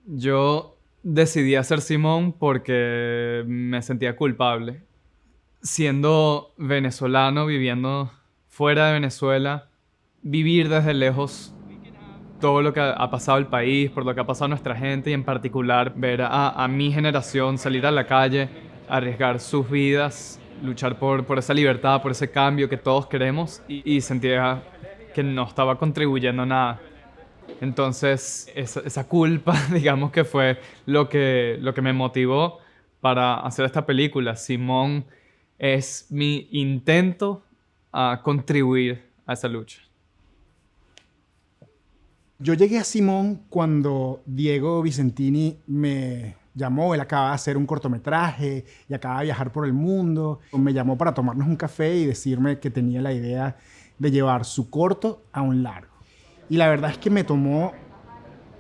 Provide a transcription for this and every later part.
Yo decidí hacer Simón porque me sentía culpable. Siendo venezolano, viviendo fuera de Venezuela, vivir desde lejos todo lo que ha pasado el país, por lo que ha pasado nuestra gente y en particular ver a mi generación salir a la calle, arriesgar sus vidas, luchar por esa libertad, por ese cambio que todos queremos y sentía que no estaba contribuyendo a nada. Entonces, esa culpa, digamos que fue lo que me motivó para hacer esta película. Simón es mi intento a contribuir a esa lucha. Yo llegué a Simón cuando Diego Vicentini me llamó. Él acaba de hacer un cortometraje y acaba de viajar por el mundo. Me llamó para tomarnos un café y decirme que tenía la idea de llevar su corto a un largo. Y la verdad es que me tomó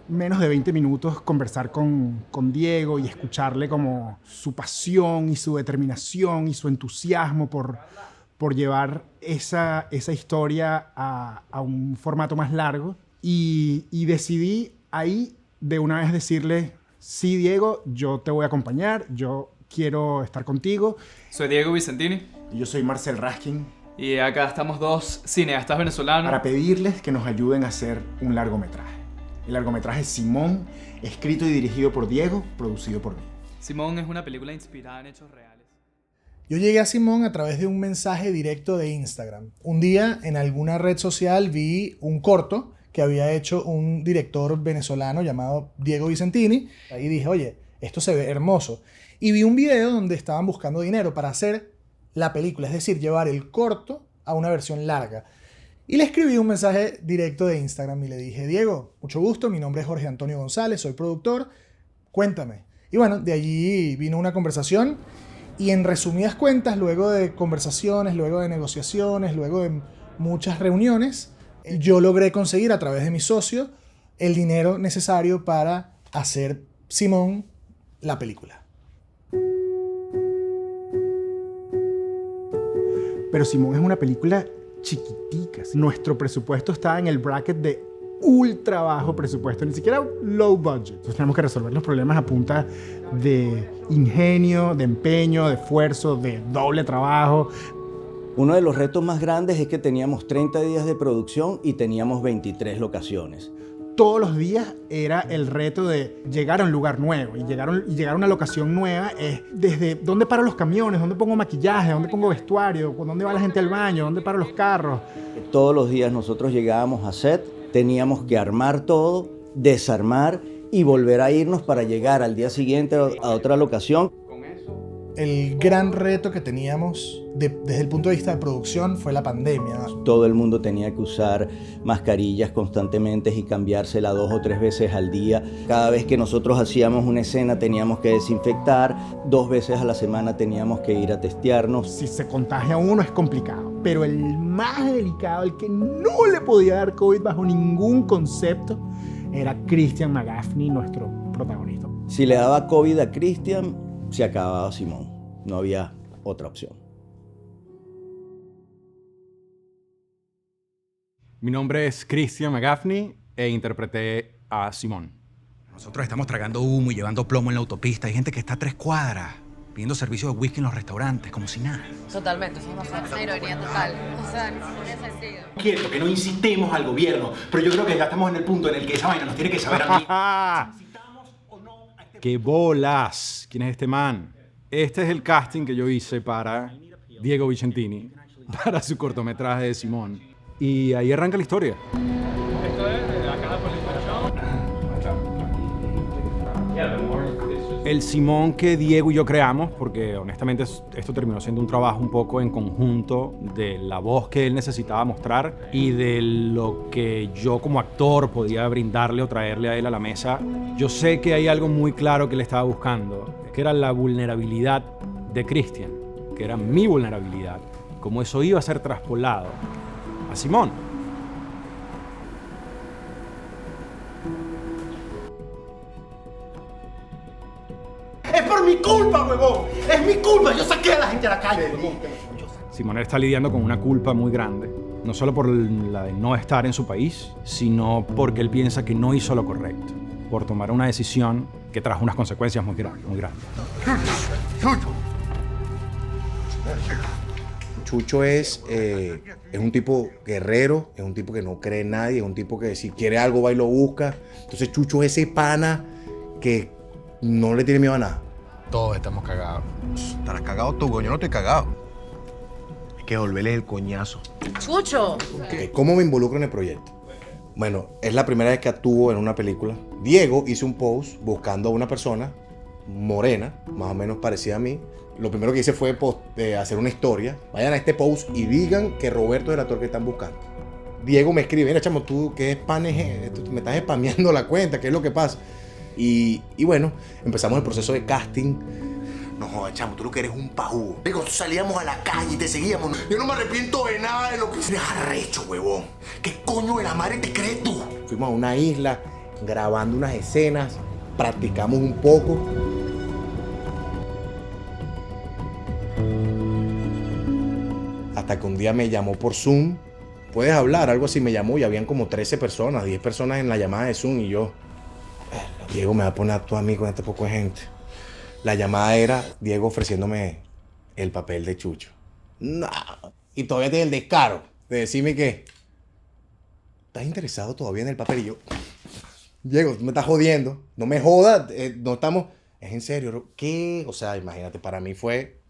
menos de 20 minutos conversar con Diego y escucharle como su pasión y su determinación y su entusiasmo por llevar esa historia a un formato más largo. Y decidí ahí de una vez decirle, sí, Diego, yo te voy a acompañar, yo quiero estar contigo. Soy Diego Vicentini. Y yo soy Marcel Raskin. Y acá estamos dos cineastas venezolanos. Para pedirles que nos ayuden a hacer un largometraje. El largometraje Simón, escrito y dirigido por Diego, producido por mí. Simón es una película inspirada en hechos reales. Yo llegué a Simón a través de un mensaje directo de Instagram. Un día en alguna red social vi un corto que había hecho un director venezolano llamado Diego Vicentini. Ahí dije, oye, esto se ve hermoso. Y vi un video donde estaban buscando dinero para hacer la película, es decir, llevar el corto a una versión larga. Y le escribí un mensaje directo de Instagram y le dije, Diego, mucho gusto, mi nombre es Jorge Antonio González, soy productor, cuéntame. Y bueno, de allí vino una conversación y en resumidas cuentas, luego de conversaciones, luego de negociaciones, luego de muchas reuniones, yo logré conseguir a través de mi socio el dinero necesario para hacer Simón la película. Pero Simón es una película chiquitica. Nuestro presupuesto está en el bracket de ultra bajo presupuesto, ni siquiera low budget. Entonces tenemos que resolver los problemas a punta de ingenio, de empeño, de esfuerzo, de doble trabajo. Uno de los retos más grandes es que teníamos 30 días de producción y teníamos 23 locaciones. Todos los días era el reto de llegar a un lugar nuevo y llegar a una locación nueva. Desde dónde paro los camiones, dónde pongo maquillaje, dónde pongo vestuario, dónde va la gente al baño, dónde paro los carros. Todos los días nosotros llegábamos a set, teníamos que armar todo, desarmar y volver a irnos para llegar al día siguiente a otra locación. El gran reto que teníamos desde el punto de vista de producción fue la pandemia. Todo el mundo tenía que usar mascarillas constantemente y cambiársela 2 o 3 veces al día. Cada vez que nosotros hacíamos una escena teníamos que desinfectar, 2 veces a la semana teníamos que ir a testearnos. Si se contagia uno es complicado, pero el más delicado, el que no le podía dar COVID bajo ningún concepto, era Christian McGaffney, nuestro protagonista. Si le daba COVID a Christian, se acababa Simón. No había otra opción. Mi nombre es Christian McGaffney e interpreté a Simón. Nosotros estamos tragando humo y llevando plomo en la autopista. Hay gente que está a 3 cuadras pidiendo servicio de whisky en los restaurantes, como si nada. Totalmente, eso es una ironía total. O sea, no tiene sentido. Quiero que no incitemos al gobierno, pero yo creo que ya estamos en el punto en el que esa vaina nos tiene que saber a mí. ¡Qué bolas! ¿Quién es este man? Este es el casting que yo hice para Diego Vicentini, para su cortometraje de Simón. Y ahí arranca la historia. Esto es de la caja El Simón que Diego y yo creamos, porque honestamente esto terminó siendo un trabajo un poco en conjunto de la voz que él necesitaba mostrar y de lo que yo como actor podía brindarle o traerle a él a la mesa. Yo sé que hay algo muy claro que él estaba buscando, que era la vulnerabilidad de Christian, que era mi vulnerabilidad, cómo eso iba a ser traspolado a Simón. ¡Es por mi culpa, huevón! ¡Es mi culpa! Yo saqué a la gente a la calle, huevón. Simón está lidiando con una culpa muy grande, no solo por la de no estar en su país, sino porque él piensa que no hizo lo correcto. por tomar una decisión que trajo unas consecuencias muy grandes. Chucho es un tipo guerrero, es un tipo que no cree en nadie, es un tipo que si quiere algo va y lo busca. Entonces Chucho es ese pana que no le tiene miedo a nada. Todos estamos cagados. Estarás cagado tú, yo no estoy cagado. Hay que volverle el coñazo. ¡Chucho! ¿Cómo me involucro en el proyecto? Bueno, es la primera vez que actúo en una película. Diego hizo un post buscando a una persona morena, más o menos parecida a mí. Lo primero que hice fue hacer una historia. Vayan a este post y digan que Roberto es el actor que están buscando. Diego me escribe, mira, chamo, tú, ¿qué spam es esto? Me estás spameando la cuenta, ¿qué es lo que pasa? Y bueno, empezamos el proceso de casting. No jodas, chamo, tú lo que eres un pajú. Digo, salíamos a la calle y te seguíamos. Yo no me arrepiento de nada de lo que eres arrecho, huevón. ¿Qué coño de la madre te crees tú? Fuimos a una isla, grabando unas escenas, practicamos un poco. Hasta que un día me llamó por Zoom. ¿Puedes hablar? Algo así me llamó y habían como 13 personas, 10 personas en la llamada de Zoom y yo... Diego me va a poner a actuar a mí con este poco de gente. La llamada era Diego ofreciéndome el papel de Chucho. No. Y todavía tiene el descaro de decirme que... ¿Estás interesado todavía en el papel? Y yo... Diego, tú me estás jodiendo. No me jodas. No estamos... Es en serio. ¿Qué? O sea, imagínate, para mí fue...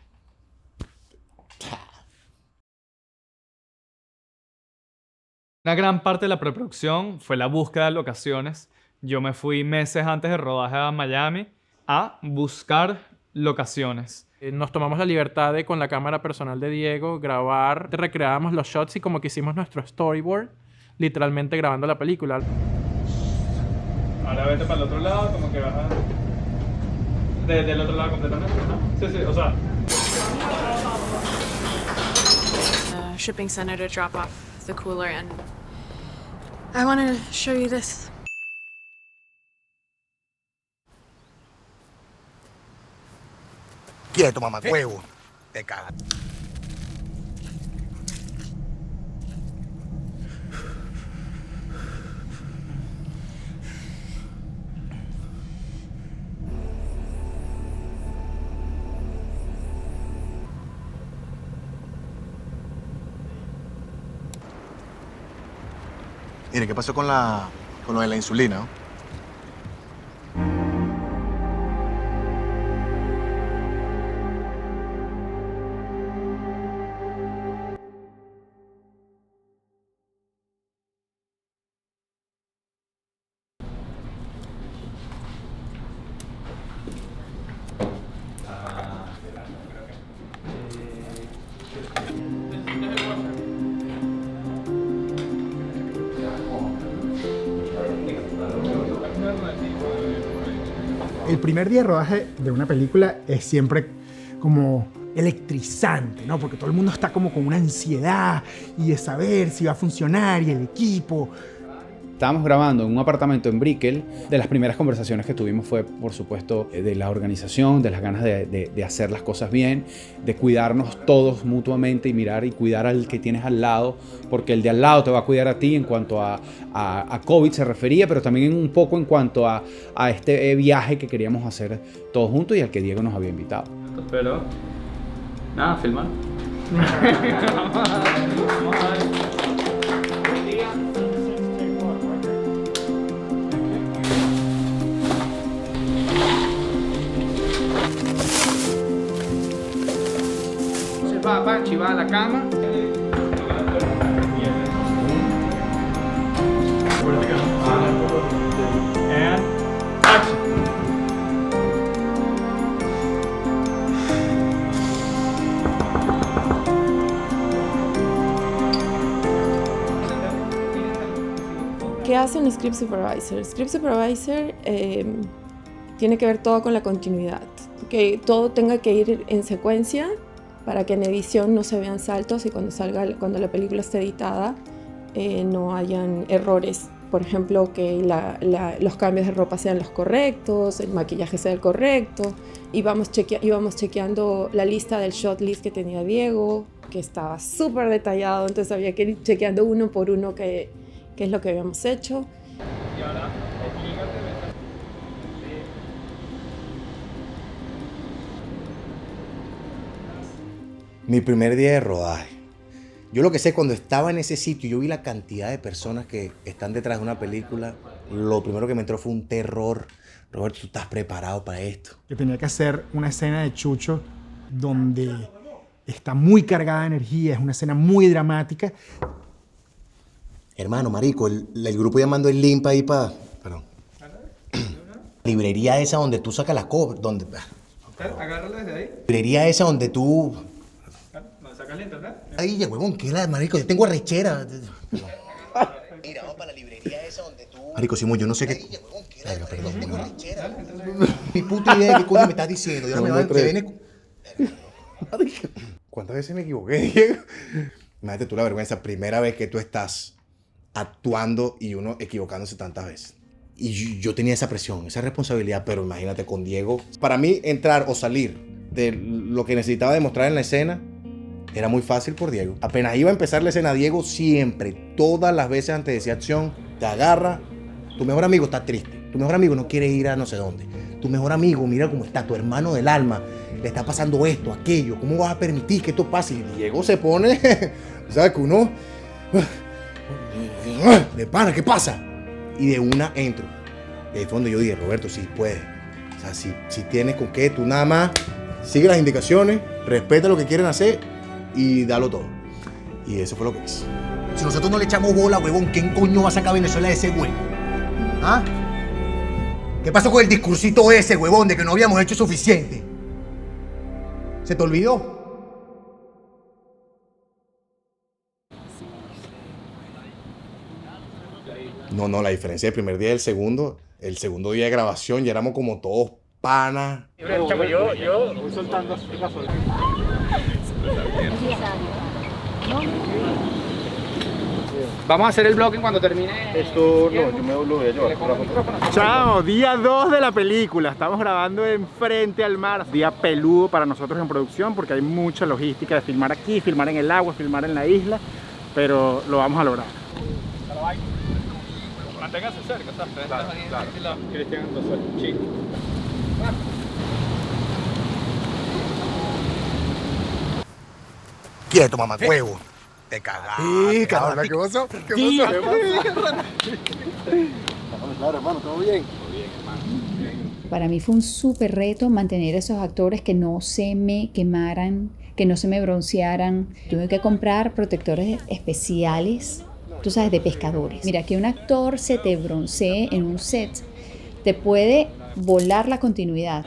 Una gran parte de la preproducción fue la búsqueda de locaciones. Yo me fui meses antes de rodaje a Miami a buscar locaciones. Nos tomamos la libertad de, con la cámara personal de Diego, grabar, recreábamos los shots y como que hicimos nuestro storyboard, literalmente grabando la película. Ahora vete para el otro lado, como que vas a... del otro lado completamente, ¿no? Sí, sí, o sea... Shipping center to drop off the cooler, and I wanted to show you this. Quieto, mamá, huevo. Te cagas. Mire, ¿qué pasó con lo de la insulina? ¿No? El primer día de rodaje de una película es siempre como electrizante, ¿no? Porque todo el mundo está como con una ansiedad y de saber si va a funcionar y el equipo. Estábamos grabando en un apartamento en Brickell. De las primeras conversaciones que tuvimos fue, por supuesto, de la organización, de las ganas de hacer las cosas bien, de cuidarnos todos mutuamente y mirar y cuidar al que tienes al lado, porque el de al lado te va a cuidar a ti en cuanto a COVID se refería, pero también un poco en cuanto a este viaje que queríamos hacer todos juntos y al que Diego nos había invitado. Pero, nada, filmar. Va Pachi, va a la cama. And action. ¿Qué hace un script supervisor? Script supervisor tiene que ver todo con la continuidad, que todo tenga que ir en secuencia para que en edición no se vean saltos y cuando la película esté editada no hayan errores. Por ejemplo, que los cambios de ropa sean los correctos, el maquillaje sea el correcto. Íbamos chequeando la lista del shot list que tenía Diego, que estaba súper detallado, entonces había que ir chequeando uno por uno qué es lo que habíamos hecho. Mi primer día de rodaje. Yo lo que sé, cuando estaba en ese sitio, yo vi la cantidad de personas que están detrás de una película. Lo primero que me entró fue un terror. Roberto, ¿tú estás preparado para esto? Que tenía que hacer una escena de Chucho donde está muy cargada de energía, es una escena muy dramática. Hermano, marico, el grupo llamando el Limpa ahí para... Perdón. Librería esa donde tú sacas las cosas, donde... Agárralo desde ahí. Librería esa donde tú... ¿Dónde sacas el internet? Ay, ya, huevón, ¿qué es la, marico? Yo tengo arrechera. Mira, vamos para la librería esa donde tú... Marico, Simón, yo no sé qué... Ay, ya, huevón, ¿qué es la, perdón, yo tengo arrechera. Mi puta idea de qué coño me estás diciendo. Yo no me van a... ¿Cuántas veces me equivoqué, Diego? Imagínate tú la vergüenza, primera vez que tú estás actuando y uno equivocándose tantas veces. Y yo tenía esa presión, esa responsabilidad, pero imagínate con Diego. Para mí, entrar o salir de lo que necesitaba demostrar en la escena era muy fácil por Diego. Apenas iba a empezar la escena, Diego siempre, todas las veces antes de esa acción, te agarra. Tu mejor amigo está triste. Tu mejor amigo no quiere ir a no sé dónde. Tu mejor amigo, mira cómo está, tu hermano del alma. Le está pasando esto, aquello. ¿Cómo vas a permitir que esto pase? Y Diego se pone, ¿sabes? Que uno... De pana, ¿qué pasa? Y de una entro. Y ahí fue donde yo dije, Roberto, sí puedes. O sea, si tienes con qué, tú nada más sigue las indicaciones, respeta lo que quieren hacer y dalo todo. Y eso fue lo que hice. Si nosotros no le echamos bola, huevón, ¿quién coño va a sacar a Venezuela de ese huevo? ¿Ah? ¿Qué pasó con el discursito ese, huevón, de que no habíamos hecho suficiente? ¿Se te olvidó? No, la diferencia del primer día y el segundo día de grabación ya éramos como todos panas. Yo voy soltando gasolina. Vamos a hacer el bloque cuando termine. Esto no, yo me lo voy a llevar. Chao, día 2 de la película. Estamos grabando enfrente al mar. Día peludo para nosotros en producción porque hay mucha logística de filmar aquí, filmar en el agua, filmar en la isla, pero lo vamos a lograr. Manténgase cerca, ¿sabes? Claro. Cristian, entonces, chico. Quieto, mamá, huevo. Te cagaste. Sí, cabrón, ¿qué pasó? ¿Qué pasó? Claro, hermano, ¿todo bien? Para mí fue un súper reto mantener a esos actores que no se me quemaran, que no se me broncearan. Tuve que comprar protectores especiales, tú sabes, de pescadores. Mira, que un actor se te broncee en un set te puede volar la continuidad.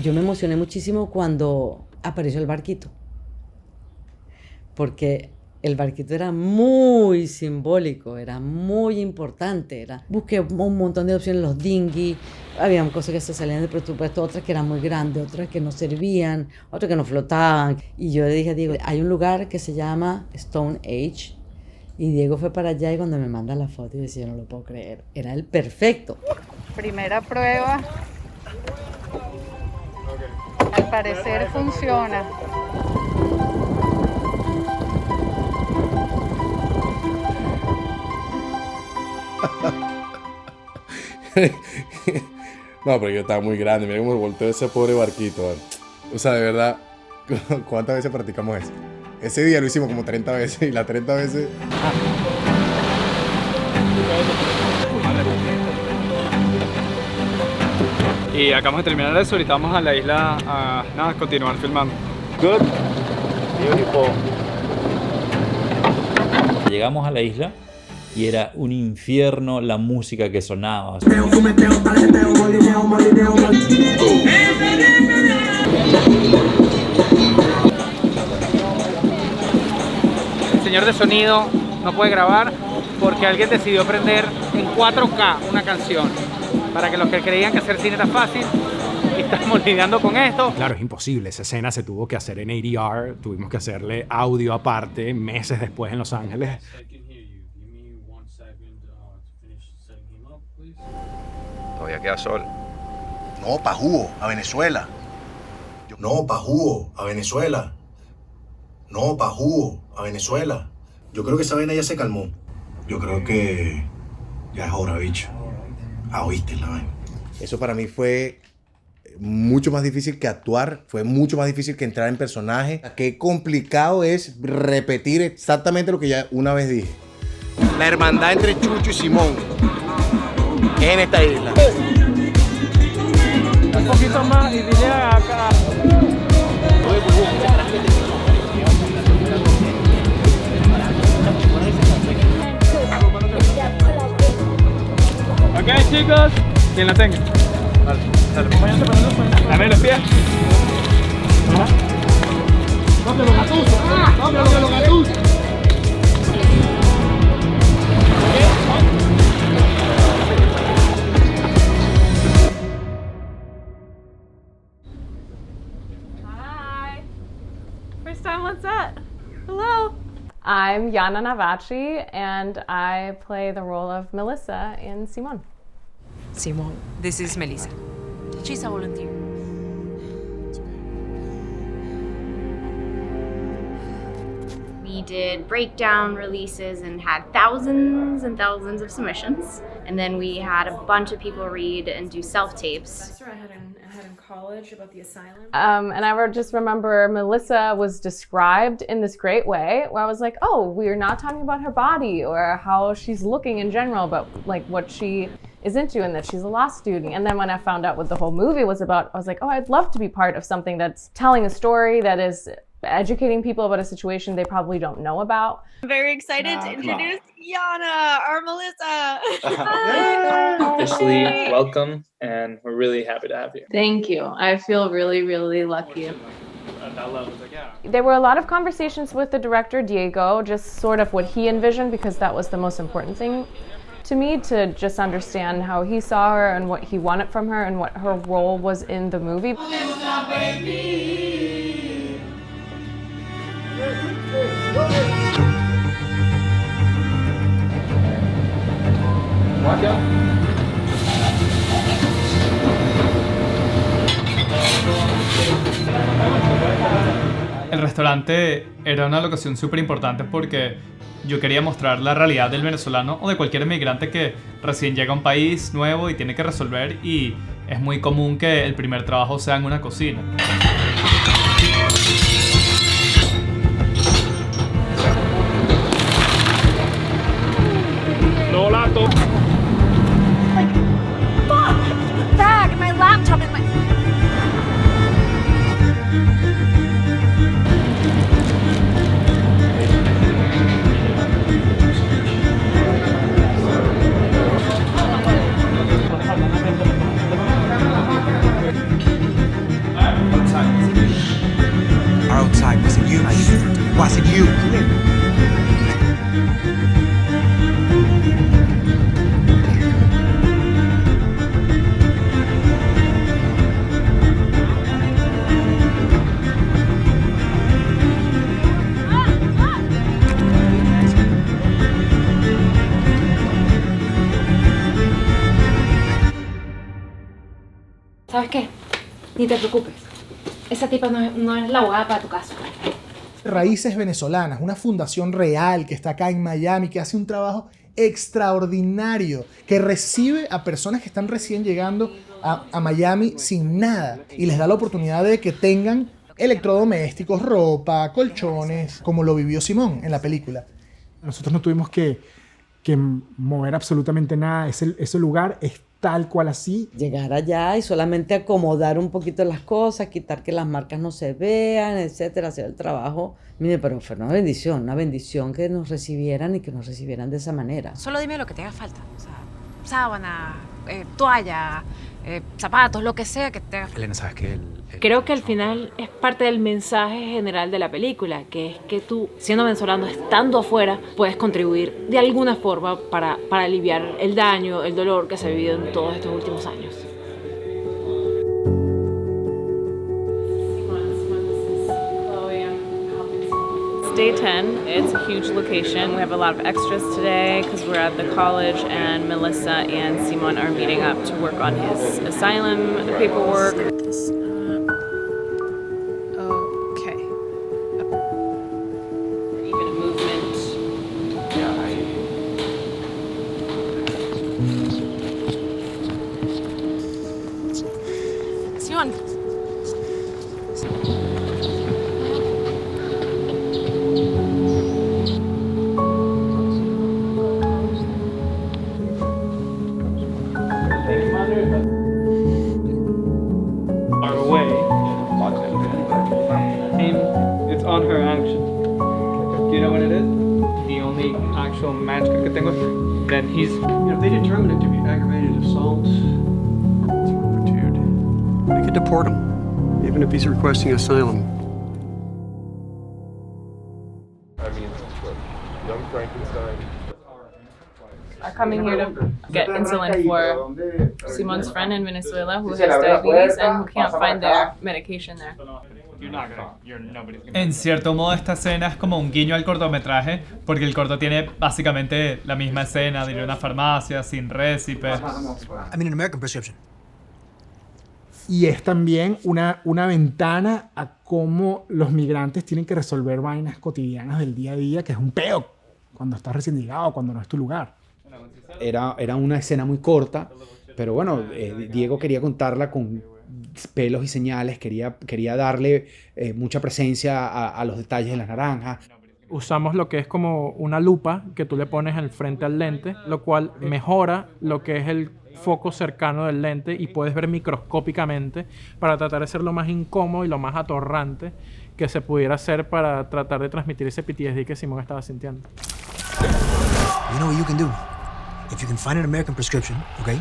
Yo me emocioné muchísimo cuando apareció el barquito. Porque el barquito era muy simbólico, era muy importante. Busqué un montón de opciones, los dinghy, había cosas que se salían del presupuesto, otras que eran muy grandes, otras que no servían, otras que no flotaban. Y yo le dije a Diego, hay un lugar que se llama Stone Age, y Diego fue para allá y cuando me manda la foto, yo decía, yo no lo puedo creer, era el perfecto. Primera prueba. Al parecer funciona. No, pero yo estaba muy grande. Mira cómo volteó ese pobre barquito. Man. O sea, de verdad, ¿cuántas veces practicamos eso? Ese día lo hicimos como 30 veces y las 30 veces... Y acabamos de terminar eso, ahorita vamos a la isla a continuar filmando. Good. Beautiful. Llegamos a la isla y era un infierno la música que sonaba. El señor de sonido no puede grabar porque alguien decidió prender en 4K una canción. Para que los que creían que hacer cine era fácil, estamos lidiando con esto. Claro, es imposible. Esa escena se tuvo que hacer en ADR. Tuvimos que hacerle audio aparte meses después en Los Ángeles. Todavía queda sol. No, pa' jugo, a Venezuela. No, pa' jugo, a Venezuela. No, pa' jugo, a Venezuela. Yo creo que esa vaina ya se calmó. Yo creo que ya es hora, bicho. Ah, oíste la vaina. Eso para mí fue mucho más difícil que actuar, fue mucho más difícil que entrar en personaje. Qué complicado es repetir exactamente lo que ya una vez dije. La hermandad entre Chucho y Simón en esta isla. Un poquito más y dile acá. Ok, chicos, quien la tenga. Dame los pies. ¡Cambia los gatusos! ¡Cambia los gatusos! Hi. First time on set. Hello. I'm Yana Navachi, and I play the role of Melissa in Simon. Simon, this is Melissa. She's a volunteer. We did breakdown releases and had thousands and thousands of submissions. And then we had a bunch of people read and do self-tapes. I had in college about the asylum. And I just remember Melissa was described in this great way where I was like, oh, we're not talking about her body or how she's looking in general, but like what she is into and that she's a law student. And then when I found out what the whole movie was about, I was like, oh, I'd love to be part of something that's telling a story that is educating people about a situation they probably don't know about. I'm very excited to introduce Yana, our Melissa. Officially welcome, and we're really happy to have you. Thank you. I feel really, really lucky. There were a lot of conversations with the director, Diego, just sort of what he envisioned, because that was the most important thing to me, to just understand how he saw her and what he wanted from her and what her role was in the movie. El restaurante era una locación súper importante porque yo quería mostrar la realidad del venezolano o de cualquier inmigrante que recién llega a un país nuevo y tiene que resolver, y es muy común que el primer trabajo sea en una cocina. No lato. Like, fuck! Bag, my laptop, and my... Outside, was it you? Was it you? ¿Sabes qué? Ni te preocupes. Esa tipa no es la abogada para tu caso. Raíces Venezolanas, una fundación real que está acá en Miami, que hace un trabajo extraordinario, que recibe a personas que están recién llegando a Miami sin nada y les da la oportunidad de que tengan electrodomésticos, ropa, colchones, como lo vivió Simón en la película. Nosotros no tuvimos que mover absolutamente nada. Ese lugar es tal cual así. Llegar allá y solamente acomodar un poquito las cosas, quitar que las marcas no se vean, etcétera, hacer el trabajo. Mire, pero fue una bendición que nos recibieran y que nos recibieran de esa manera. Solo dime lo que te haga falta. O sea, sábana, toalla, zapatos, lo que sea que te haga falta. Elena, ¿sabes qué? Creo que al final es parte del mensaje general de la película, que es que tú, siendo venezolano, estando afuera, puedes contribuir de alguna forma para aliviar el daño, el dolor que se ha vivido en todos estos últimos años. It's day 10. It's a huge location. We have a lot of extras today because we're at the college, and Melissa and Simon are meeting up to work on his asylum paperwork. Okay. Even a movement. Simon, actual manuscript que tengo, then he's... If they determine it to be aggravated assault, they could deport him, even if he's requesting asylum. Young Frankenstein. Are coming here to get insulin for Simon's friend in Venezuela who has diabetes and who can't find their medication there. En cierto modo esta escena es como un guiño al cortometraje, porque el corto tiene básicamente la misma escena de ir a una farmacia sin récipe. I mean, an American prescription. Y es también una ventana a cómo los migrantes tienen que resolver vainas cotidianas del día a día, que es un peo cuando estás recién llegado, cuando no es tu lugar. Era una escena muy corta, pero bueno, Diego quería contarla con pelos y señales, quería darle mucha presencia a los detalles de las naranjas. Usamos lo que es como una lupa que tú le pones al frente al lente, lo cual mejora lo que es el foco cercano del lente y puedes ver microscópicamente para tratar de ser lo más incómodo y lo más atorrante que se pudiera hacer para tratar de transmitir ese PTSD que Simón estaba sintiendo. You know what you can do? If you can find an American prescription, okay?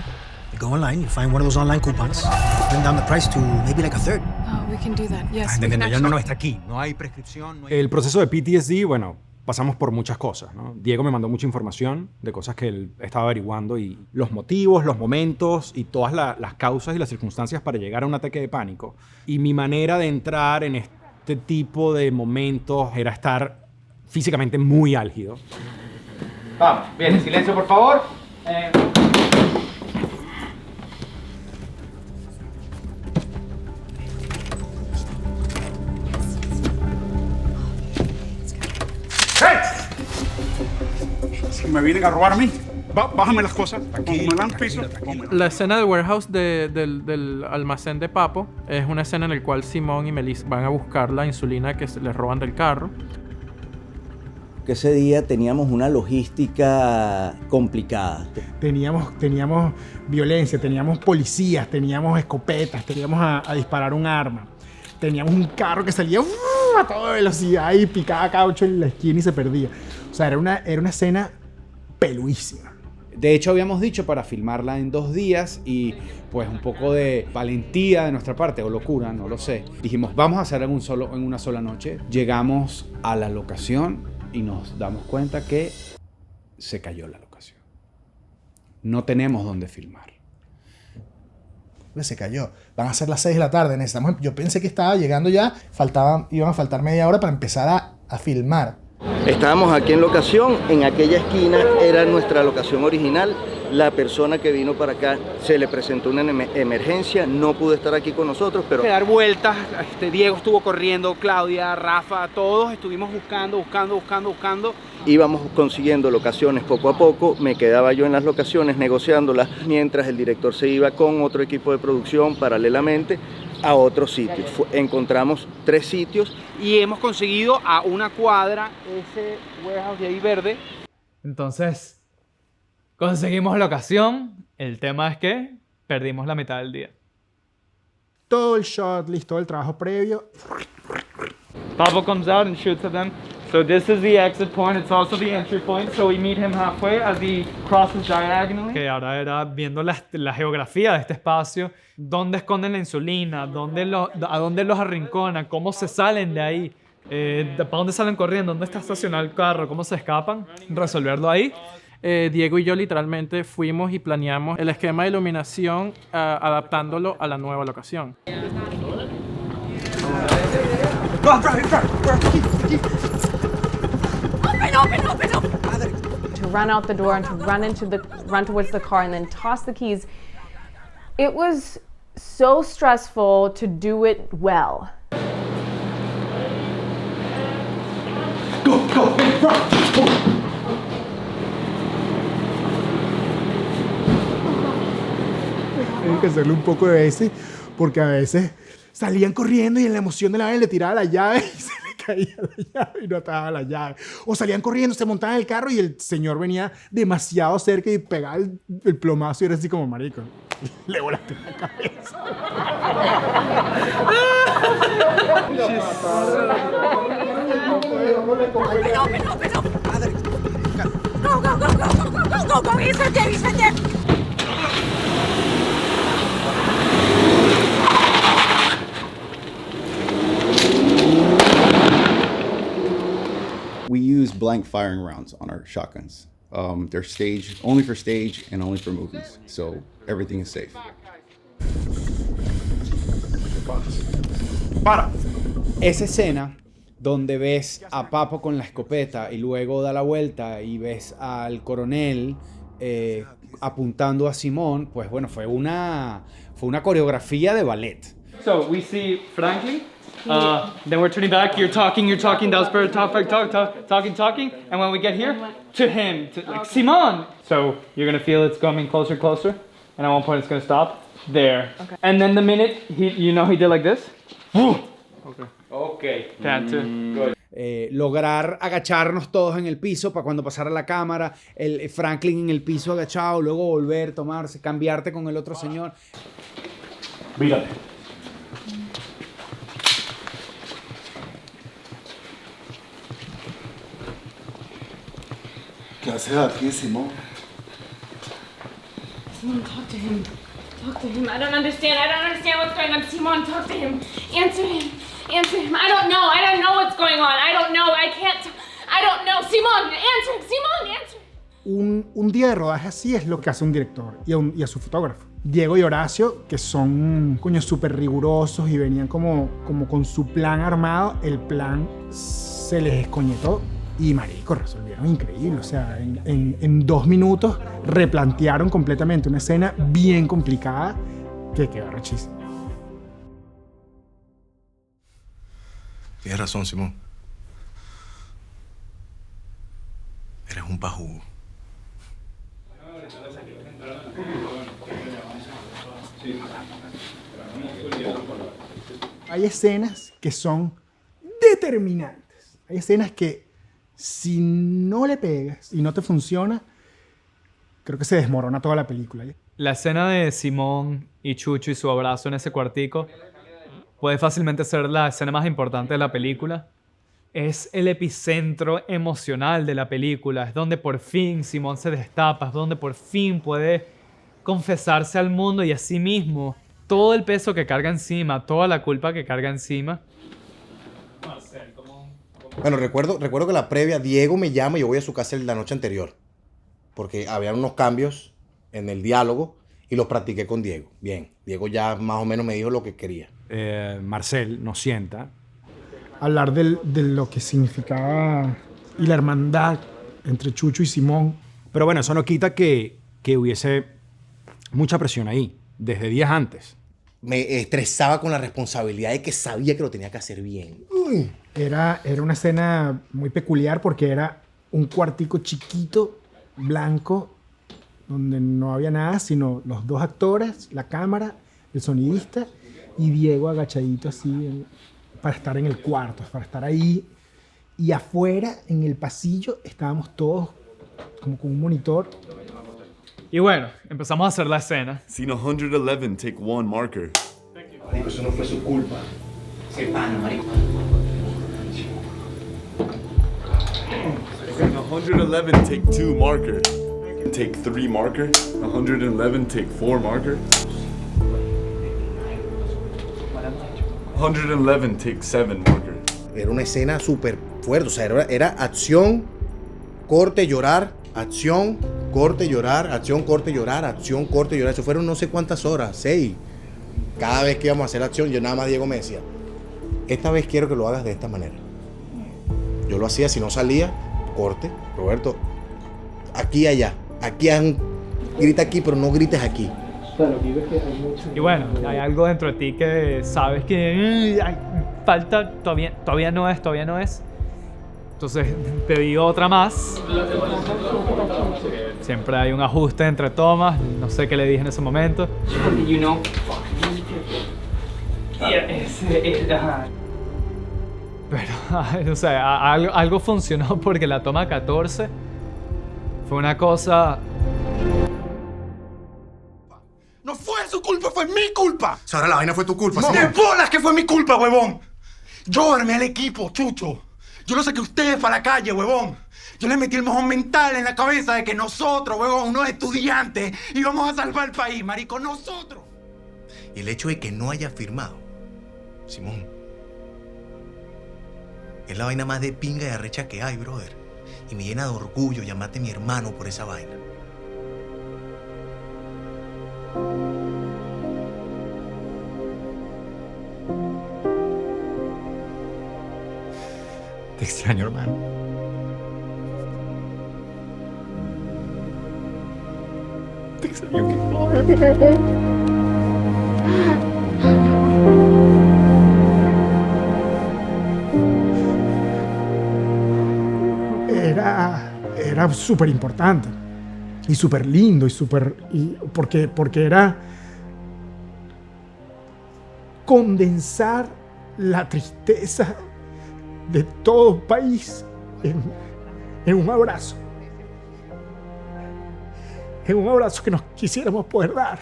You go online, you find one of those online coupons, bring down the price to maybe like a third. Oh, we can do that. Yes, No, está aquí. No hay prescripción. No hay... El proceso de PTSD, bueno, pasamos por muchas cosas, ¿no? Diego me mandó mucha información de cosas que él estaba averiguando y los motivos, los momentos y todas las causas y las circunstancias para llegar a un ataque de pánico. Y mi manera de entrar en este tipo de momentos era estar físicamente muy álgido. Vamos, bien, silencio por favor. Si me vienen a robar a mí, bájame las cosas. Aquí, la escena del warehouse del almacén de Papo es una escena en la cual Simón y Melissa van a buscar la insulina que les roban del carro. Que ese día teníamos una logística complicada. Teníamos violencia, teníamos policías, teníamos escopetas, teníamos a disparar un arma. Teníamos un carro que salía a toda velocidad y picaba caucho en la esquina y se perdía. O sea, era una escena peluísima. De hecho, habíamos dicho para filmarla en 2 días y pues un poco de valentía de nuestra parte, o locura, no lo sé. Dijimos, vamos a hacer en una sola noche. Llegamos a la locación y nos damos cuenta que se cayó la locación. No tenemos dónde filmar. Se cayó. Van a ser las 6 de la tarde. Yo pensé que estaba llegando ya. Iban a faltar media hora para empezar a filmar. Estábamos aquí en locación, en aquella esquina era nuestra locación original. La persona que vino para acá se le presentó una emergencia, no pudo estar aquí con nosotros, pero... Dar vueltas, Diego estuvo corriendo, Claudia, Rafa, todos estuvimos buscando. Íbamos consiguiendo locaciones poco a poco, me quedaba yo en las locaciones negociándolas, mientras el director se iba con otro equipo de producción paralelamente a otros sitios. Encontramos 3 sitios. Y hemos conseguido a una cuadra ese warehouse de ahí verde. Entonces, conseguimos locación. El tema es que perdimos la mitad del día. Todo el shot list, todo el trabajo previo. Pablo comes out and shoots at them. So this is the exit point, it's also the entry point. So we meet him halfway as he crosses diagonally. Que ahora era viendo la geografía de este espacio, dónde esconden la insulina, a dónde los arrinconan, cómo se salen de ahí, para dónde salen corriendo, dónde está estacionado el carro, cómo se escapan, resolverlo ahí. Diego y yo literalmente fuimos y planeamos el esquema de iluminación adaptándolo a la nueva locación. To run out the door and to run towards the car and then toss the keys. It was so stressful to do it well. Go, run! Hay que hacerlo un poco de veces, porque a veces salían corriendo y en la emoción de la vaina le tiraba la llave y se le caía la llave y no ataba la llave. O salían corriendo, se montaban en el carro y el señor venía demasiado cerca y pegaba el plomazo y era así como, marico, le volaste la cabeza. Go, go, go, go, go, go, go, go, go. He's right there, he's right there. We use blank firing rounds on our shotguns. They're staged only for stage and only for movies, so everything is safe. Para. Esa escena donde ves a Papo con la escopeta y luego da la vuelta y ves al coronel apuntando a Simón, pues bueno, fue una coreografía de ballet. So we see Franklin, then we're turning back, you're talking, that was perfect, talking, and when we get here, to him, like, Simón! So you're gonna feel it's coming closer, and at one point it's gonna stop, there. Okay. And then the minute, he did like this, Okay. Good. Lograr agacharnos todos en el piso para cuando pasara la cámara, el Franklin en el piso agachado, luego volver, tomarse, cambiarte con el otro señor. Mírate. ¿Qué haces aquí, Simón? Simon, talk to him. Talk to him. I don't understand what's going on. Simon, talk to him. Answer him. I don't know what's going on. I don't know. I don't know. Simon, answer. Un día de rodaje así es lo que hace un director y a su fotógrafo. Diego y Horacio, que son súper rigurosos y venían como con su plan armado, el plan se les escoñetó y marico, resolvieron increíble. O sea, en 2 minutos replantearon completamente una escena bien complicada que quedó rechísima. Tienes razón, Simón. Eres un pajugo. Hay escenas que son determinantes. Hay escenas que si no le pegas y no te funciona, creo que se desmorona toda la película. La escena de Simón y Chucho y su abrazo en ese cuartico puede fácilmente ser la escena más importante de la película. Es el epicentro emocional de la película. Es donde por fin Simón se destapa. Es donde por fin puede confesarse al mundo y a sí mismo. Todo el peso que carga encima, toda la culpa que carga encima. Bueno, recuerdo que la previa, Diego me llama y yo voy a su casa la noche anterior. Porque había unos cambios en el diálogo y los practiqué con Diego. Bien, Diego ya más o menos me dijo lo que quería. Marcel nos sienta. Hablar de lo que significaba y la hermandad entre Chucho y Simón. Pero bueno, eso no quita que hubiese mucha presión ahí, desde días antes. Me estresaba con la responsabilidad de que sabía que lo tenía que hacer bien. Era una escena muy peculiar porque era un cuartico chiquito, blanco, donde no había nada, sino los 2 actores, la cámara, el sonidista y Diego agachadito así para estar en el cuarto, para estar ahí. Y afuera, en el pasillo, estábamos todos como con un monitor. Y bueno, empezamos a hacer la escena. Scene 111, take 1, marker. Marico, eso no fue su culpa. Se pana, marico. Scene 111, take 2, marker. Take 3, marker. 111, take 4, marker. 111, take 7, marker. Era una escena súper fuerte, o sea, era acción, corte, llorar, acción, corte, llorar, acción, corte, llorar, acción, corte, llorar. Eso fueron no sé cuántas horas, 6. Cada vez que íbamos a hacer acción, yo nada más Diego me decía, esta vez quiero que lo hagas de esta manera. Yo lo hacía, si no salía, corte, Roberto, aquí, allá, aquí, grita aquí, pero no grites aquí. Y bueno, hay algo dentro de ti que sabes que falta, todavía no es. Entonces pedí otra más. Siempre hay un ajuste entre tomas. No sé qué le dije en ese momento. Pero, o sea, algo funcionó porque la toma 14 fue una cosa... No fue su culpa, fue mi culpa. O sea, ahora la vaina fue tu culpa. No, ¿sí? ¡de bolas que fue mi culpa, huevón! Yo armé al equipo, Chucho. Yo lo saqué a ustedes para la calle, huevón. Yo les metí el mojón mental en la cabeza de que nosotros, huevón, unos estudiantes, íbamos a salvar el país, marico, nosotros. Y el hecho de que no haya firmado, Simón, es la vaina más de pinga y arrecha que hay, brother. Y me llena de orgullo llamarte mi hermano por esa vaina. Te extraño, hermano. Te extraño. Era súper importante y súper lindo porque era condensar la tristeza de todo un país en un abrazo. En un abrazo que nos quisiéramos poder dar.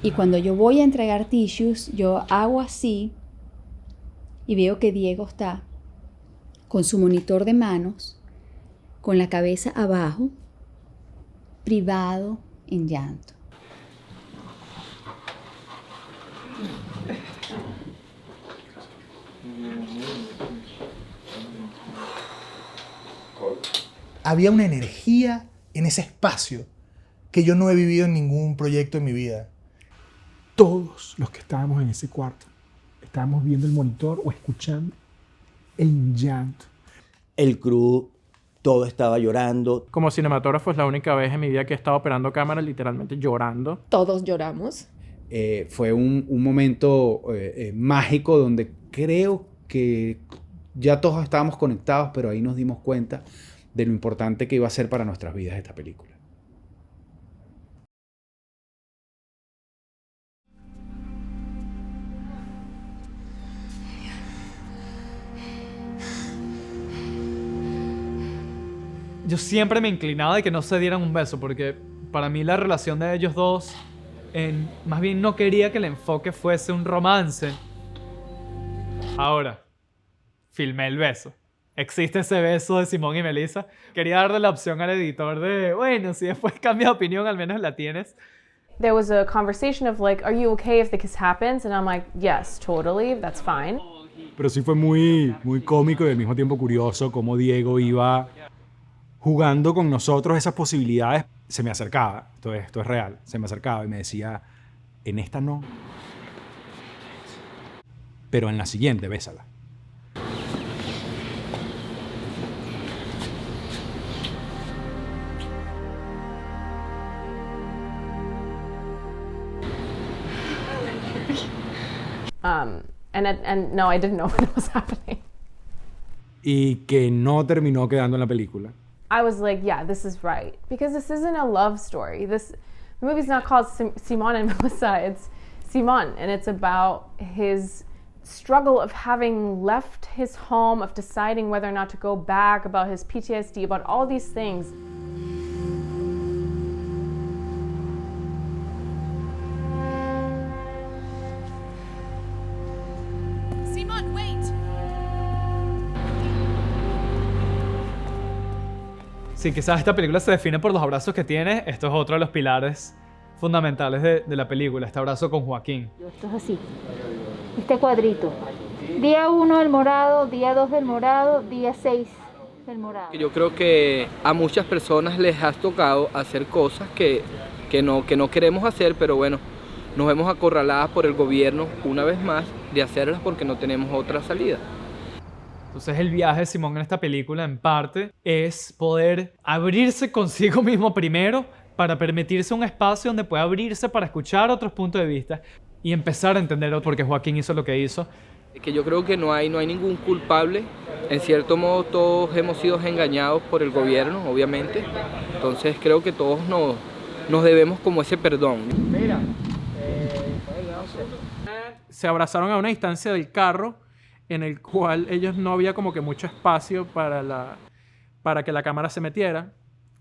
Y cuando yo voy a entregar tissues, yo hago así y veo que Diego está con su monitor de manos, con la cabeza abajo, privado en llanto. Había una energía en ese espacio que yo no he vivido en ningún proyecto en mi vida. Todos los que estábamos en ese cuarto estábamos viendo el monitor o escuchando en llanto. El crew, todo estaba llorando. Como cinematógrafo es la única vez en mi vida que he estado operando cámara literalmente llorando. Todos lloramos. Fue un momento mágico donde creo que ya todos estábamos conectados, pero ahí nos dimos cuenta de lo importante que iba a ser para nuestras vidas esta película. Yo siempre me inclinaba de que no se dieran un beso, porque para mí la relación de ellos dos, más bien no quería que el enfoque fuese un romance. Ahora, filmé el beso. Existe ese beso de Simón y Melissa. Quería darle la opción al editor de, bueno, si después cambia de opinión, al menos la tienes. There was a conversation of like, are you okay if the kiss happens? And I'm like, yes, totally, that's fine. Pero sí fue muy cómico y al mismo tiempo curioso cómo Diego iba jugando con nosotros esas posibilidades. Se me acercaba, esto es real, se me acercaba y me decía, en esta no, pero en la siguiente bésala. And no, I didn't know what was happening. Y que no terminó quedando en la película. I was like, yeah, this is right. Because this isn't a love story. The movie's not called Simon and Melissa, it's Simon. And it's about his struggle of having left his home, of deciding whether or not to go back, about his PTSD, about all these things. Simon, wait! Si quizás esta película se define por los abrazos que tiene, esto es otro de los pilares fundamentales de la película, este abrazo con Joaquín. Esto es así, este cuadrito. Día 1 del morado, día 2 del morado, día 6 del morado. Yo creo que a muchas personas les ha tocado hacer cosas que no queremos hacer, pero bueno, nos vemos acorraladas por el gobierno una vez más de hacerlas porque no tenemos otra salida. Entonces el viaje de Simón en esta película, en parte, es poder abrirse consigo mismo primero para permitirse un espacio donde pueda abrirse para escuchar otros puntos de vista y empezar a entender por qué Joaquín hizo lo que hizo Que yo creo que no hay ningún culpable. En cierto modo todos hemos sido engañados por el gobierno, obviamente. Entonces creo que todos nos debemos como ese perdón. Se abrazaron a una distancia del carro en el cual ellos no había como que mucho espacio para que la cámara se metiera.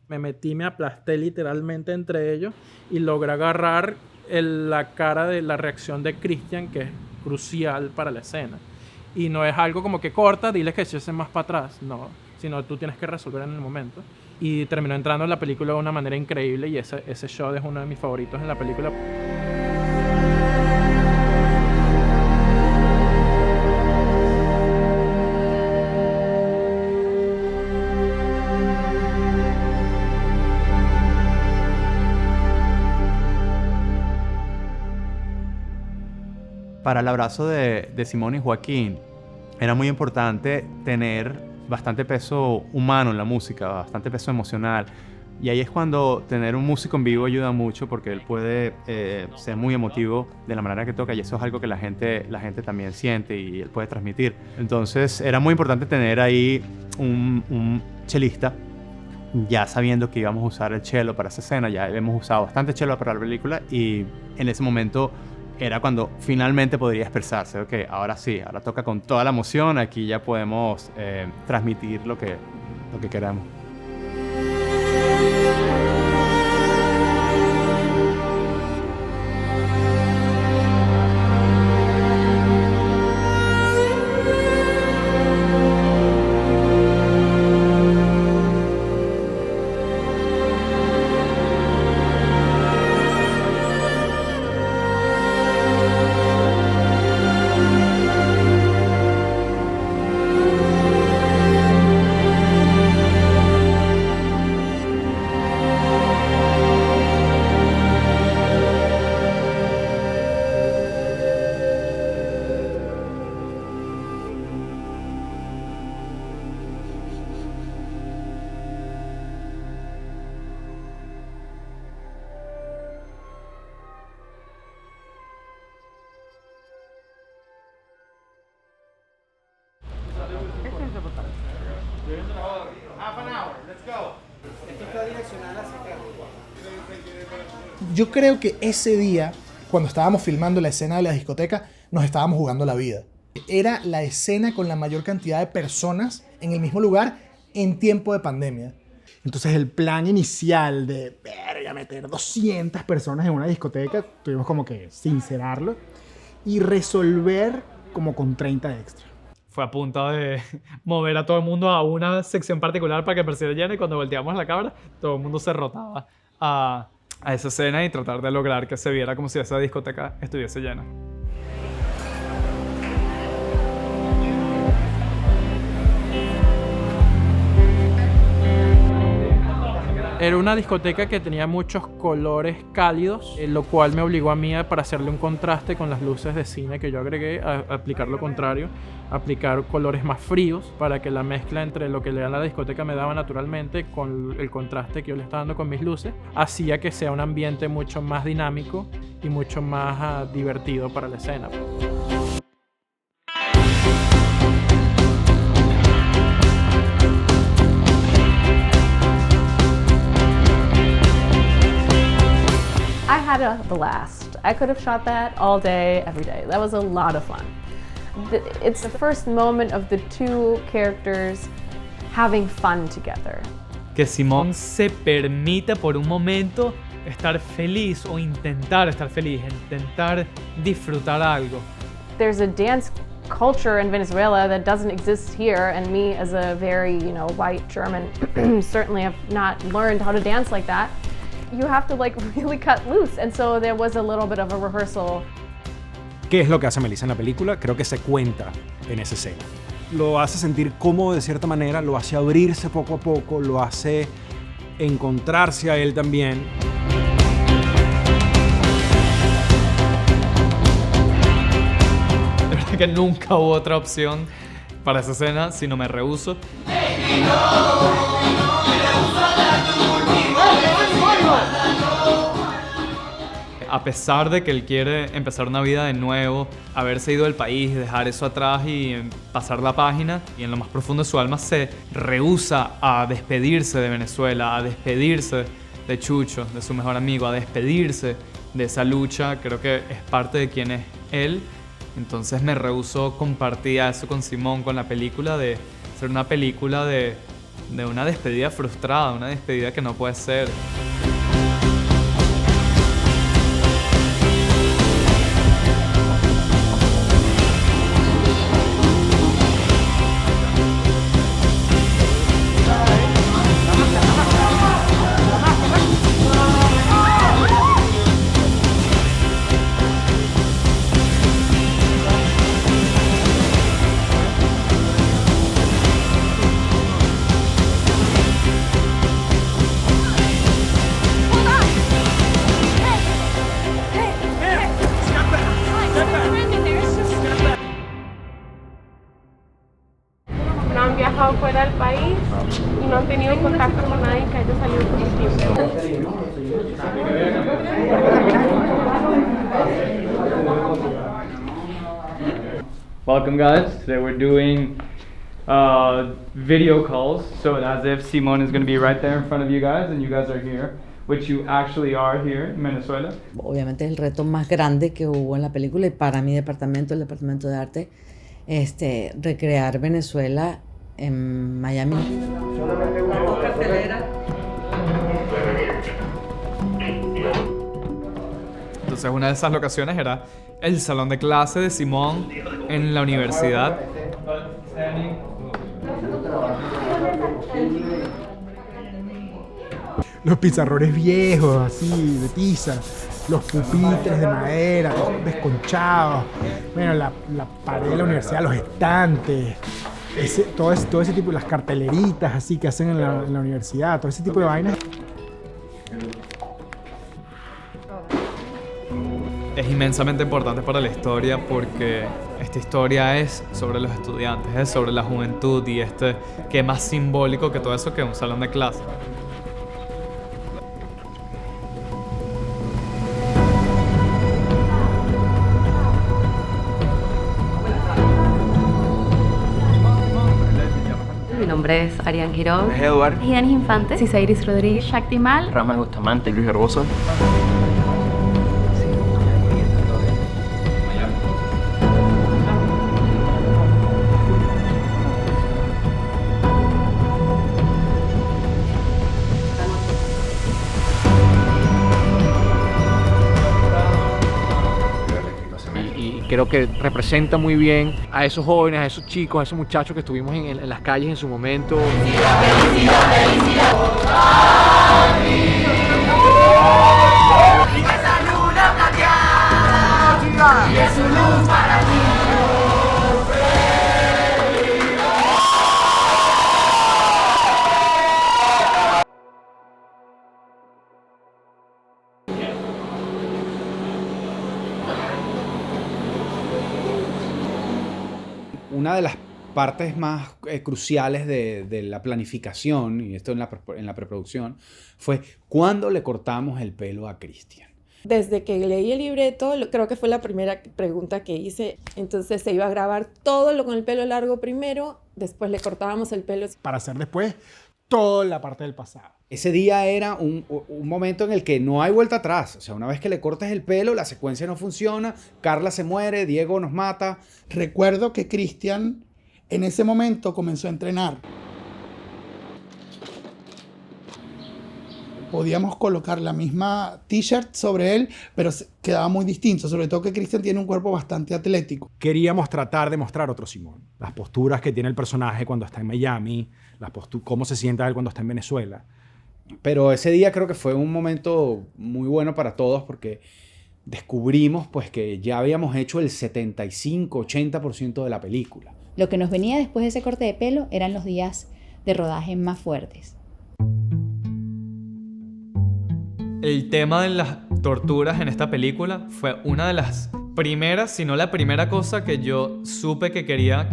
Me metí, me aplasté literalmente entre ellos y logré agarrar la cara de la reacción de Christian, que es crucial para la escena. Y no es algo como que corta, diles que se echen más para atrás, no, sino tú tienes que resolver en el momento. Y terminó entrando en la película de una manera increíble y ese shot es uno de mis favoritos en la película. Para el abrazo de Simón y Joaquín era muy importante tener bastante peso humano en la música, bastante peso emocional. Y ahí es cuando tener un músico en vivo ayuda mucho, porque él puede ser muy emotivo de la manera que toca, y eso es algo que la gente también siente y él puede transmitir. Entonces era muy importante tener ahí un chelista, ya sabiendo que íbamos a usar el cello para esa escena. Ya hemos usado bastante cello para la película y en ese momento era cuando finalmente podría expresarse. Ok, ahora sí, ahora toca con toda la emoción, aquí ya podemos transmitir lo que queramos. Yo creo que ese día, cuando estábamos filmando la escena de la discoteca, nos estábamos jugando la vida. Era la escena con la mayor cantidad de personas en el mismo lugar en tiempo de pandemia. Entonces el plan inicial de meter 200 personas en una discoteca, tuvimos como que sincerarlo y resolver como con 30 extra. Fue a punta de mover a todo el mundo a una sección particular para que pareciera llena, y cuando volteamos la cámara, todo el mundo se rotaba a esa escena y tratar de lograr que se viera como si esa discoteca estuviese llena. Era una discoteca que tenía muchos colores cálidos, lo cual me obligó a mí para hacerle un contraste con las luces de cine que yo agregué, a aplicar lo contrario, aplicar colores más fríos para que la mezcla entre lo que la discoteca me daba naturalmente con el contraste que yo le estaba dando con mis luces hacía que sea un ambiente mucho más dinámico y mucho más divertido para la escena. I had a blast. I could have shot that all day, every day. That was a lot of fun. It's the first moment of the two characters having fun together. Que Simón se permita por un momento estar feliz o intentar estar feliz, intentar disfrutar algo. There's a dance culture in Venezuela that doesn't exist here, and me as a very, white German certainly have not learned how to dance like that. You have to really cut loose, and so there was a little bit of a rehearsal. ¿Qué es lo que hace Melissa en la película? Creo que se cuenta en esa escena. Lo hace sentir cómodo de cierta manera, lo hace abrirse poco a poco, lo hace encontrarse a él también. De verdad que nunca hubo otra opción para esa escena, sino me rehúso. a pesar de que él quiere empezar una vida de nuevo, haberse ido del país, dejar eso atrás y pasar la página, y en lo más profundo de su alma se rehúsa a despedirse de Venezuela, a despedirse de Chucho, de su mejor amigo, a despedirse de esa lucha. Creo que es parte de quién es él. Entonces me rehusó compartir eso con Simón, con la película, de ser una película de una despedida frustrada, una despedida que no puede ser. No han viajado fuera del país y no han tenido contacto con nadie que haya salido positivo. Welcome guys, today we're doing video calls, so as if Simón is going to be right there in front of you guys and you guys are here, which you actually are here in Venezuela. Obviamente el reto más grande que hubo en la película y para mi departamento, el departamento de arte, recrear Venezuela en Miami. Entonces una de esas locaciones era el salón de clase de Simón en la universidad. Los pizarrones viejos, así, de tiza. Los pupitres de madera, todos desconchados. Bueno, la pared de la universidad, los estantes. Todo ese tipo, las carteleritas así que hacen en la universidad, todo ese tipo de vainas. Es inmensamente importante para la historia porque esta historia es sobre los estudiantes, es sobre la juventud y que es más simbólico que todo eso que un salón de clase. Mi nombre es Arián Quiroz. Es Eduardo. Gidenis Infante. Cisairis Rodríguez. Shaktimal. Ramal Bustamante. Luis Herbosa. Creo que representa muy bien a esos jóvenes, a esos chicos, a esos muchachos que estuvimos en las calles en su momento. Una de las partes más cruciales de la planificación, y esto en la preproducción, fue cuándo le cortamos el pelo a Cristian. Desde que leí el libreto, creo que fue la primera pregunta que hice. Entonces se iba a grabar todo con el pelo largo primero, después le cortábamos el pelo. Para hacer después toda la parte del pasado. Ese día era un momento en el que no hay vuelta atrás. O sea, una vez que le cortas el pelo, la secuencia no funciona, Carla se muere, Diego nos mata. Recuerdo que Cristian en ese momento comenzó a entrenar. Podíamos colocar la misma t-shirt sobre él, pero quedaba muy distinto. Sobre todo que Cristian tiene un cuerpo bastante atlético. Queríamos tratar de mostrar otro Simón. Las posturas que tiene el personaje cuando está en Miami, cómo se sienta él cuando está en Venezuela. Pero ese día creo que fue un momento muy bueno para todos porque descubrimos pues que ya habíamos hecho el 75-80% de la película. Lo que nos venía después de ese corte de pelo eran los días de rodaje más fuertes. El tema de las torturas en esta película fue una de las primeras, si no la primera cosa que yo supe que quería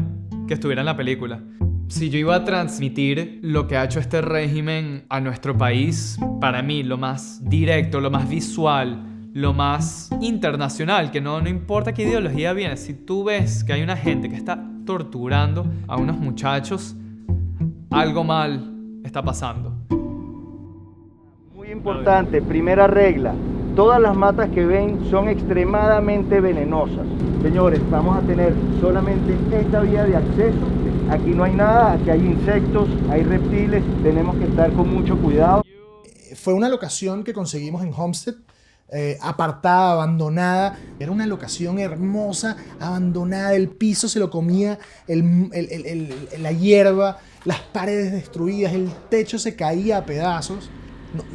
que estuviera en la película. Si yo iba a transmitir lo que ha hecho este régimen a nuestro país, para mí lo más directo, lo más visual, lo más internacional, que no importa qué ideología viene. Si tú ves que hay una gente que está torturando a unos muchachos, algo mal está pasando. Muy importante, primera regla. Todas las matas que ven son extremadamente venenosas. Señores, vamos a tener solamente esta vía de acceso. Aquí no hay nada, aquí hay insectos, hay reptiles, tenemos que estar con mucho cuidado. Fue una locación que conseguimos en Homestead, apartada, abandonada. Era una locación hermosa, abandonada. El piso se lo comía la hierba, las paredes destruidas, el techo se caía a pedazos.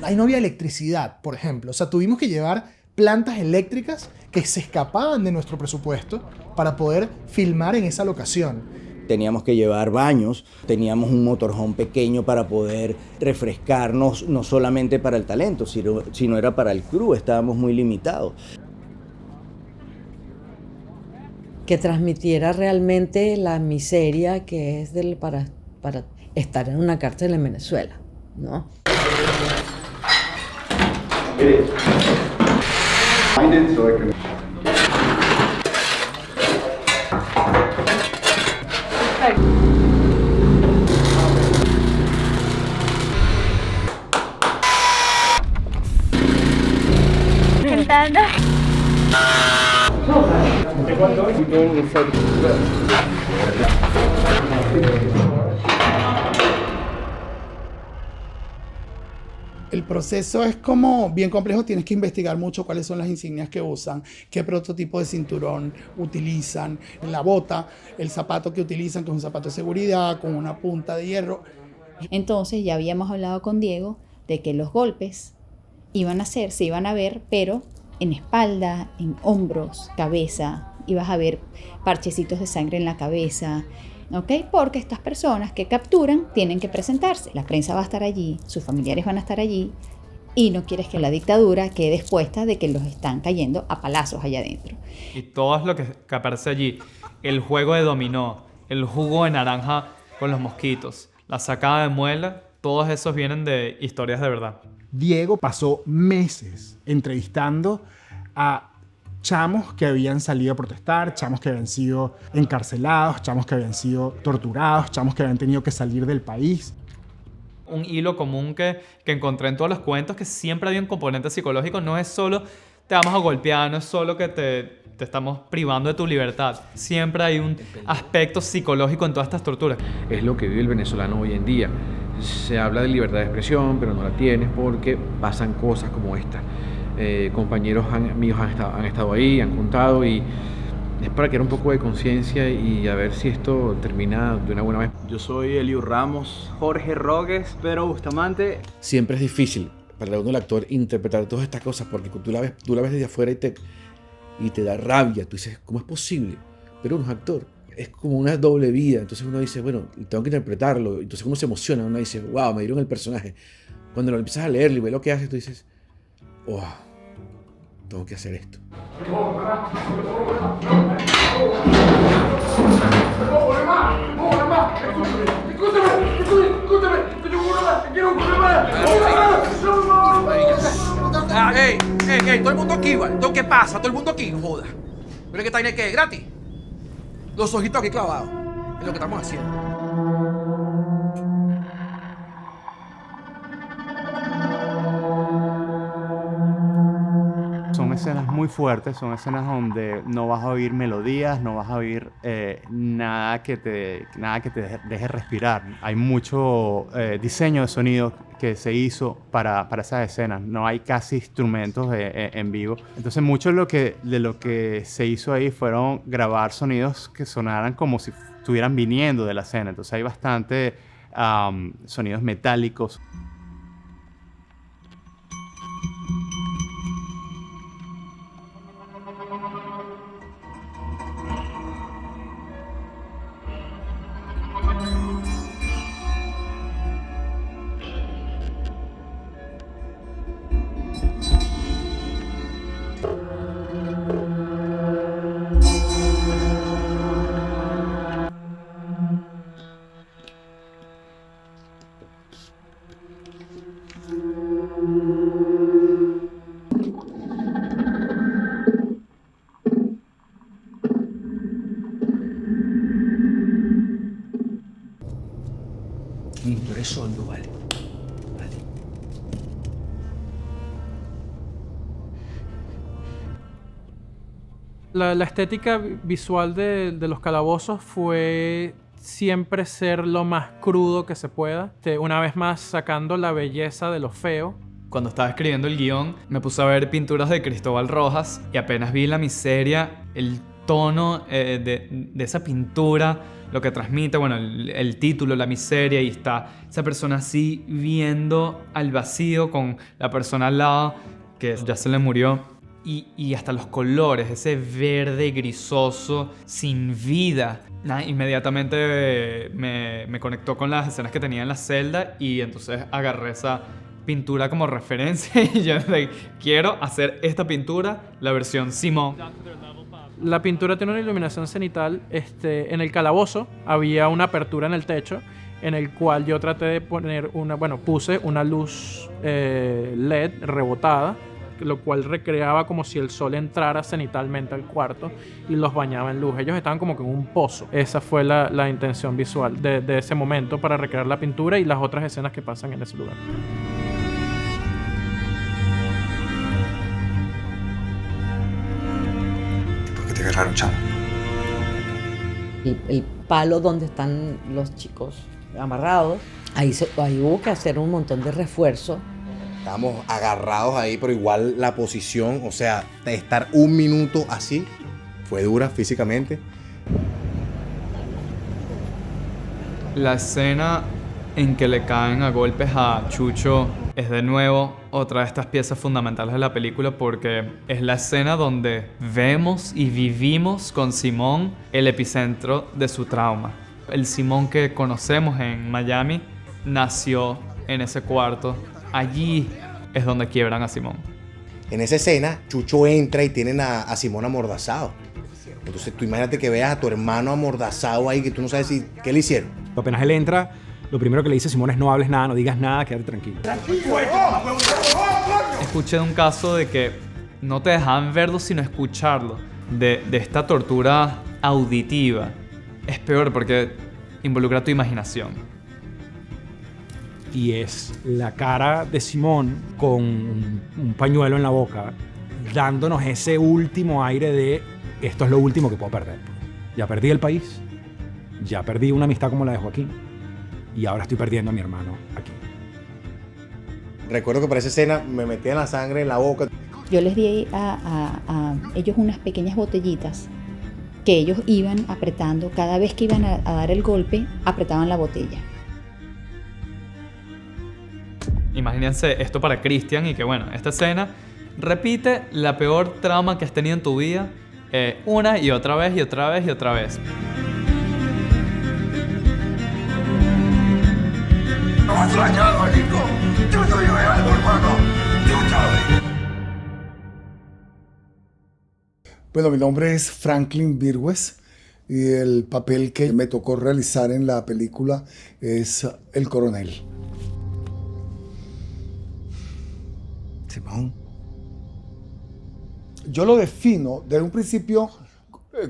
Ahí no había electricidad, por ejemplo. O sea, tuvimos que llevar plantas eléctricas que se escapaban de nuestro presupuesto para poder filmar en esa locación. Teníamos que llevar baños, teníamos un motorhome pequeño para poder refrescarnos, no solamente para el talento, sino era para el crew, estábamos muy limitados. Que transmitiera realmente la miseria que es para estar en una cárcel en Venezuela, ¿no? Cantando. El proceso es como bien complejo, tienes que investigar mucho cuáles son las insignias que usan, qué prototipo de cinturón utilizan, la bota, el zapato que utilizan, que es un zapato de seguridad, con una punta de hierro. Entonces ya habíamos hablado con Diego de que los golpes se iban a ver, pero en espalda, en hombros, cabeza, ibas a ver parchecitos de sangre en la cabeza, ¿ok? Porque estas personas que capturan tienen que presentarse. La prensa va a estar allí, sus familiares van a estar allí, y no quieres que la dictadura quede expuesta de que los están cayendo a palazos allá adentro. Y todo es lo que aparece allí. El juego de dominó, el jugo de naranja con los mosquitos, la sacada de muela, todos esos vienen de historias de verdad. Diego pasó meses entrevistando a chamos que habían salido a protestar, chamos que habían sido encarcelados, chamos que habían sido torturados, chamos que habían tenido que salir del país. Un hilo común que encontré en todos los cuentos, que siempre había un componente psicológico. No es solo te vamos a golpear, no es solo que te estamos privando de tu libertad. Siempre hay un aspecto psicológico en todas estas torturas. Es lo que vive el venezolano hoy en día. Se habla de libertad de expresión, pero no la tienes porque pasan cosas como esta. Compañeros míos han estado ahí, han contado, y es para crear un poco de conciencia y a ver si esto termina de una buena vez. Yo soy Eliu Ramos, Jorge Rogues, Pedro Bustamante. Siempre es difícil para uno, el actor, interpretar todas estas cosas porque tú la ves desde afuera y te da rabia. Tú dices, ¿cómo es posible? Pero uno es actor. Es como una doble vida. Entonces uno dice, bueno, tengo que interpretarlo. Entonces uno se emociona. Uno dice, wow, me dieron el personaje. Cuando lo empiezas a leer y ves lo que haces, tú dices, wow, tengo que hacer esto. Ey, todo el mundo aquí, ¿vale? ¿Qué pasa? Todo el mundo aquí, joda. ¿Pero qué tiene que? ¿Gratis? Los ojitos aquí clavados. Es lo que estamos haciendo. Son escenas muy fuertes, son escenas donde no vas a oír melodías, no vas a oír nada que te deje respirar. Hay mucho diseño de sonido que se hizo para esas escenas. No hay casi instrumentos en vivo. Entonces mucho de lo que se hizo ahí fueron grabar sonidos que sonaran como si estuvieran viniendo de la escena. Entonces hay bastante sonidos metálicos. soldo, ¿vale? La estética visual de los calabozos fue siempre ser lo más crudo que se pueda. Una vez más sacando la belleza de lo feo. Cuando estaba escribiendo el guión, me puse a ver pinturas de Cristóbal Rojas y apenas vi la miseria, el tono de esa pintura, lo que transmite, bueno, el título, la miseria, y está esa persona así viendo al vacío con la persona al lado que ya se le murió. Y hasta los colores, ese verde grisoso, sin vida. Inmediatamente me conectó con las escenas que tenía en la celda y entonces agarré esa pintura como referencia y yo dije, quiero hacer esta pintura, la versión Simón. La pintura tiene una iluminación cenital. En el calabozo había una apertura en el techo en el cual yo traté de poner puse una luz LED rebotada, lo cual recreaba como si el sol entrara cenitalmente al cuarto y los bañaba en luz. Ellos estaban como que en un pozo. Esa fue la intención visual de ese momento para recrear la pintura y las otras escenas que pasan en ese lugar. ¿Por qué te agarraron, chavo? El palo donde están los chicos amarrados, ahí hubo que hacer un montón de refuerzo. Estábamos agarrados ahí, pero igual la posición, o sea, de estar un minuto así, fue dura físicamente. La escena en que le caen a golpes a Chucho es de nuevo otra de estas piezas fundamentales de la película porque es la escena donde vemos y vivimos con Simón el epicentro de su trauma. El Simón que conocemos en Miami nació en ese cuarto. Allí es donde quiebran a Simón. En esa escena, Chucho entra y tienen a Simón amordazado. Entonces tú imagínate que veas a tu hermano amordazado ahí, que tú no sabes qué le hicieron. Apenas él entra, lo primero que le dice a Simón es no hables nada, no digas nada, quédate tranquilo. Escuché de un caso de que no te dejaban verlo sino escucharlo. De esta tortura auditiva. Es peor porque involucra tu imaginación. Y es la cara de Simón con un pañuelo en la boca, dándonos ese último aire de esto es lo último que puedo perder. Ya perdí el país, ya perdí una amistad como la de Joaquín y ahora estoy perdiendo a mi hermano aquí. Recuerdo que para esa escena me metían la sangre en la boca. Yo les di a ellos unas pequeñas botellitas que ellos iban apretando. Cada vez que iban a dar el golpe, apretaban la botella. Imagínense esto para Cristian y que bueno, esta escena repite la peor trauma que has tenido en tu vida una y otra vez y otra vez y otra vez. ¡No vas a dañar, marico! ¡Yo soy algo, hermano! Bueno, mi nombre es Franklin Virgües y el papel que me tocó realizar en la película es el coronel. Simón. Yo lo defino desde un principio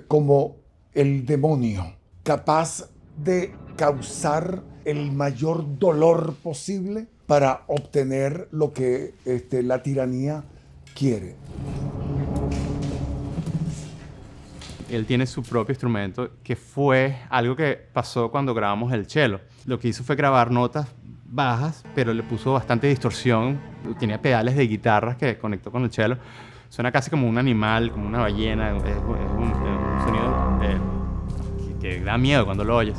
como el demonio, capaz de causar el mayor dolor posible para obtener lo que la tiranía quiere. Él tiene su propio instrumento, que fue algo que pasó cuando grabamos el cello. Lo que hizo fue grabar notas bajas, pero le puso bastante distorsión. Tenía pedales de guitarras que conectó con el cello. Suena casi como un animal, como una ballena. Es un sonido que da miedo cuando lo oyes.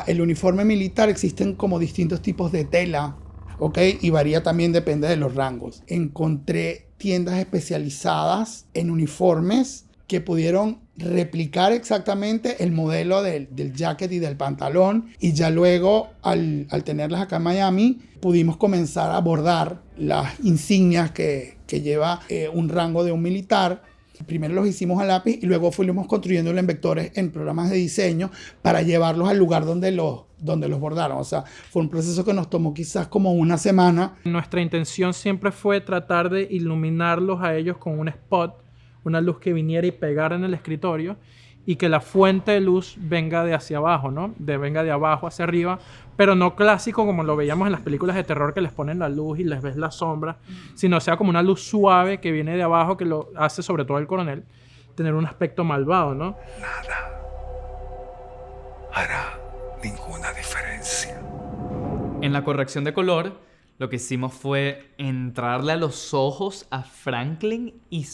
El uniforme militar existen como distintos tipos de tela, ¿ok? Y varía también, depende de los rangos. Encontré tiendas especializadas en uniformes que pudieron replicar exactamente el modelo del jacket y del pantalón, y ya luego al tenerlas acá en Miami pudimos comenzar a bordar las insignias que lleva un rango de un militar. Primero los hicimos a lápiz y luego fuimos construyéndolo en vectores en programas de diseño para llevarlos al lugar donde los bordaron. O sea, fue un proceso que nos tomó quizás como una semana. Nuestra intención siempre fue tratar de iluminarlos a ellos con un spot, una luz que viniera y pegara en el escritorio, y que la fuente de luz venga de hacia abajo, ¿no? Venga de abajo hacia arriba, pero no clásico como lo veíamos en las películas de terror, que les ponen la luz y les ves la sombra, sino sea como una luz suave que viene de abajo, que lo hace sobre todo el coronel tener un aspecto malvado, ¿no? Nada hará ninguna diferencia. En la corrección de color, lo que hicimos fue entrarle a los ojos a Franklin y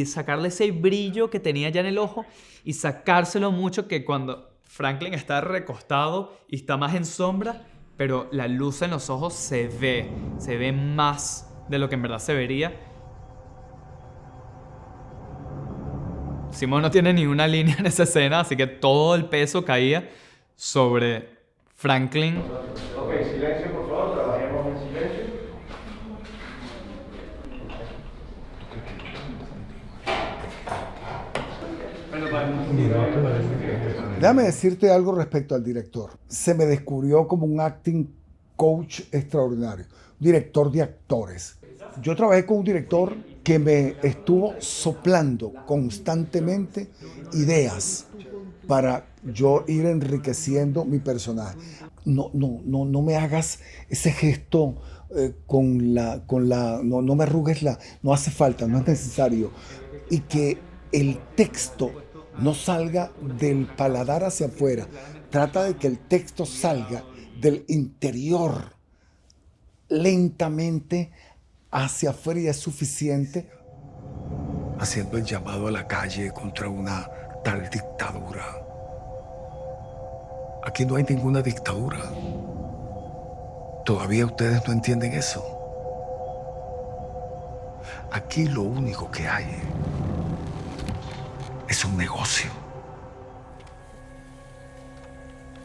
sacarle ese brillo que tenía ya en el ojo y sacárselo mucho, que cuando Franklin está recostado y está más en sombra, pero la luz en los ojos se ve más de lo que en verdad se vería. Simón no tiene ni una línea en esa escena, así que todo el peso caía sobre Franklin. Ok, silencio por favor, trabajemos en silencio. Déjame decirte algo respecto al director. Se me descubrió como un acting coach extraordinario, director de actores. Yo trabajé con un director que me estuvo soplando constantemente ideas para yo ir enriqueciendo mi personaje. No me hagas ese gesto no me arrugues no hace falta, no es necesario. Y que el texto no salga del paladar hacia afuera. Trata de que el texto salga del interior lentamente hacia afuera, y es suficiente. Haciendo el llamado a la calle contra una tal dictadura. Aquí no hay ninguna dictadura. Todavía ustedes no entienden eso. Aquí lo único que hay es un negocio.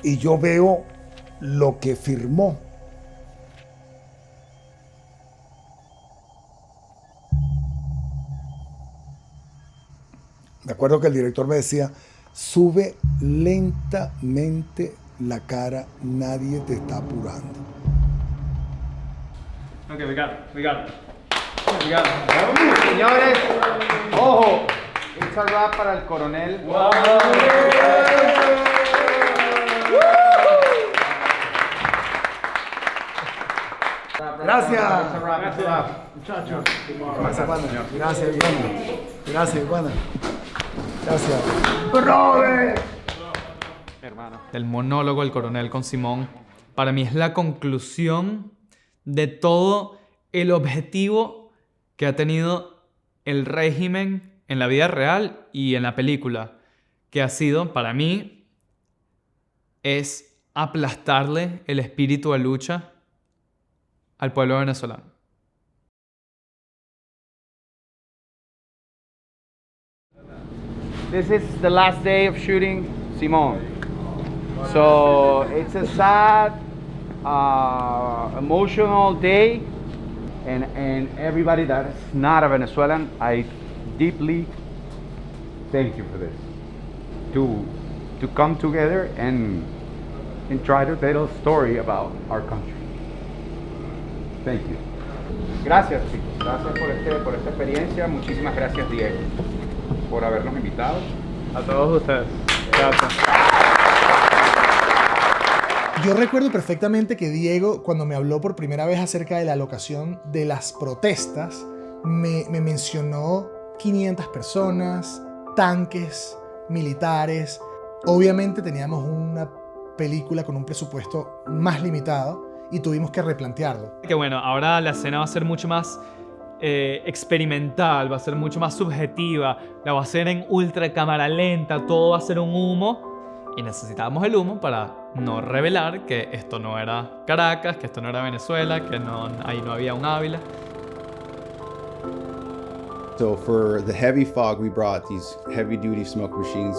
Y yo veo lo que firmó. Me acuerdo que el director me decía, sube lentamente la cara, nadie te está apurando. Ok, we got it. Señores, ojo, it's a wrap para el coronel. Gracias. Muchachos. Gracias, Ivana. Gracias. ¡Brother! Hermano. El monólogo del coronel con Simón, para mí es la conclusión de todo el objetivo que ha tenido el régimen en la vida real y en la película, que ha sido, para mí, es aplastarle el espíritu de lucha al pueblo venezolano. This is the last day of shooting Simón. So it's a sad, emotional day, and everybody that is not a Venezuelan, I deeply thank you for this. To come together and try to tell a story about our country. Thank you. Gracias, chicos. Gracias por esta experiencia. Muchísimas gracias, Diego, por habernos invitado. A todos ustedes. Gracias. Yo recuerdo perfectamente que Diego, cuando me habló por primera vez acerca de la locación de las protestas, me mencionó 500 personas, tanques, militares. Obviamente teníamos una película con un presupuesto más limitado y tuvimos que replantearlo. Que bueno, ahora la escena va a ser mucho más experimental, va a ser mucho más subjetiva, la va a hacer en ultra cámara lenta, todo va a ser un humo, y necesitábamos el humo para no revelar que esto no era Caracas, que esto no era Venezuela, que ahí no había un Ávila. So for the heavy fog, we brought these heavy-duty smoke machines.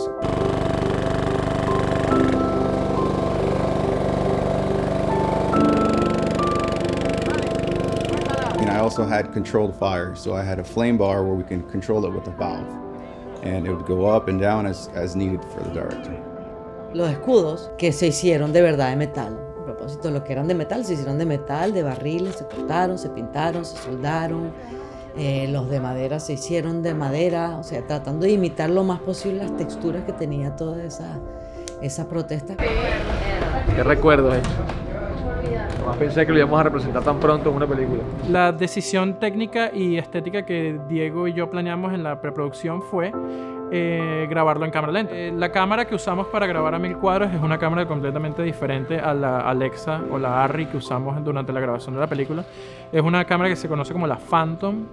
And I also had controlled fire, so I had a flame bar where we can control it with a valve. And it would go up and down as needed for the director. Los escudos que se hicieron de verdad de metal. A propósito, lo que eran de metal se hicieron de metal, de barriles, se cortaron, se pintaron, se soldaron. Los de madera se hicieron de madera, o sea, tratando de imitar lo más posible las texturas que tenía toda esa protesta. ¿Qué recuerdos he hecho? Jamás pensé que lo íbamos a representar tan pronto en una película. La decisión técnica y estética que Diego y yo planeamos en la preproducción fue grabarlo en cámara lenta. La cámara que usamos para grabar a 1000 cuadros es una cámara completamente diferente a la Alexa o la Arri que usamos durante la grabación de la película. Es una cámara que se conoce como la Phantom.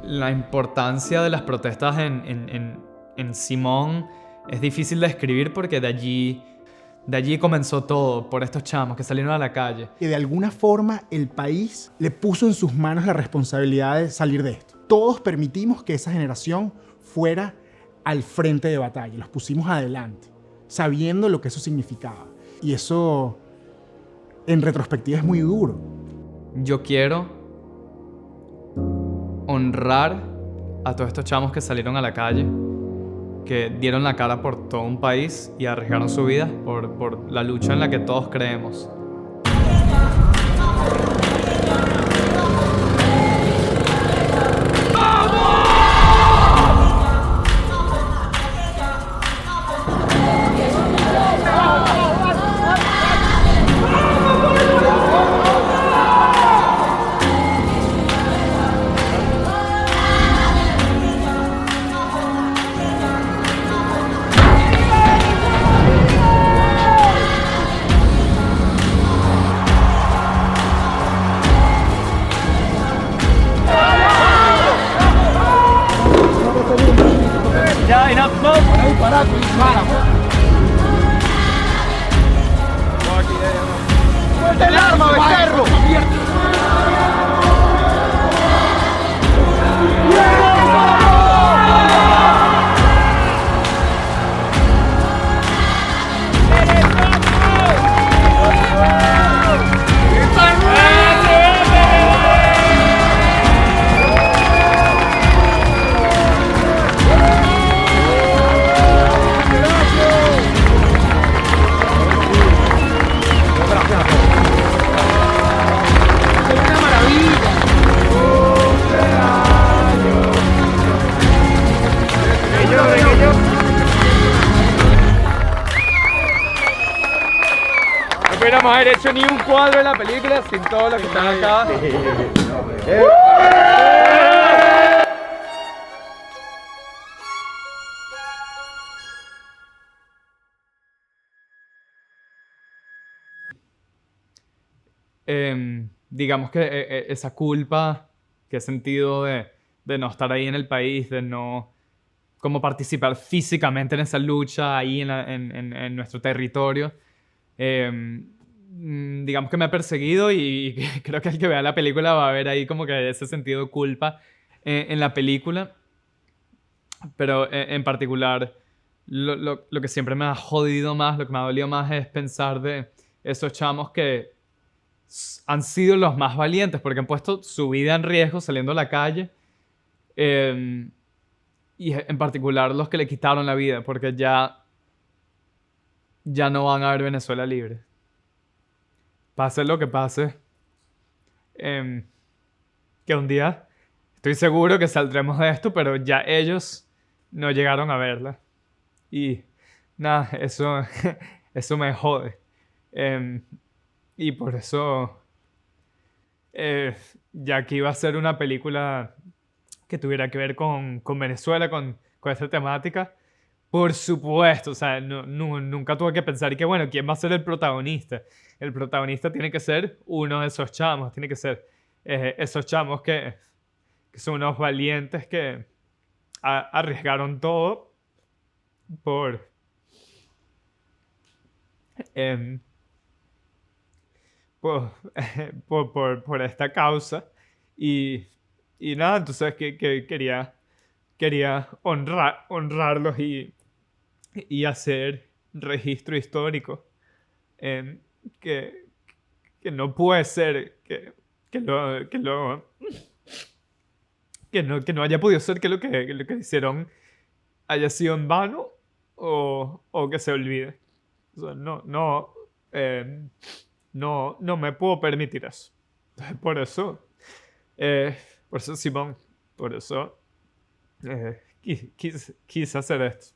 La importancia de las protestas en Simón es difícil de describir porque de allí comenzó todo, por estos chamos que salieron a la calle. Que de alguna forma el país le puso en sus manos la responsabilidad de salir de esto. Todos permitimos que esa generación fuera al frente de batalla, los pusimos adelante, sabiendo lo que eso significaba. Y eso, en retrospectiva, es muy duro. Yo quiero honrar a todos estos chamos que salieron a la calle, que dieron la cara por todo un país y arriesgaron su vida por la lucha en la que todos creemos. Ya, enough smoke. Ahí, para. ¡Suelta el arma, becerro! No pudiéramos haber hecho ni un cuadro de la película sin todos los que están acá. Digamos que esa culpa que he sentido de no estar ahí en el país, de no como participar físicamente en esa lucha ahí en nuestro territorio, digamos que me ha perseguido y creo que el que vea la película va a ver ahí como que ese sentido de culpa en la película. Pero en particular, lo que siempre me ha jodido más, lo que me ha dolido más es pensar de esos chamos que han sido los más valientes porque han puesto su vida en riesgo saliendo a la calle. Y en particular los que le quitaron la vida porque ya no van a ver Venezuela libre. Pase lo que pase, que un día estoy seguro que saldremos de esto, pero ya ellos no llegaron a verla. Y nada, eso me jode. Y por eso, ya que iba a ser una película que tuviera que ver con Venezuela, con esta temática, por supuesto, o sea, nunca tuve que pensar y que, bueno, ¿quién va a ser el protagonista? El protagonista tiene que ser uno de esos chamos, tiene que ser esos chamos que son unos valientes que arriesgaron todo por esta causa y Y nada, entonces que quería honrarlos y hacer registro histórico. Que no puede ser que no haya podido ser que lo que hicieron haya sido en vano o que se olvide. O sea, no me puedo permitir eso. Por eso, Simón, por eso quise hacer esto.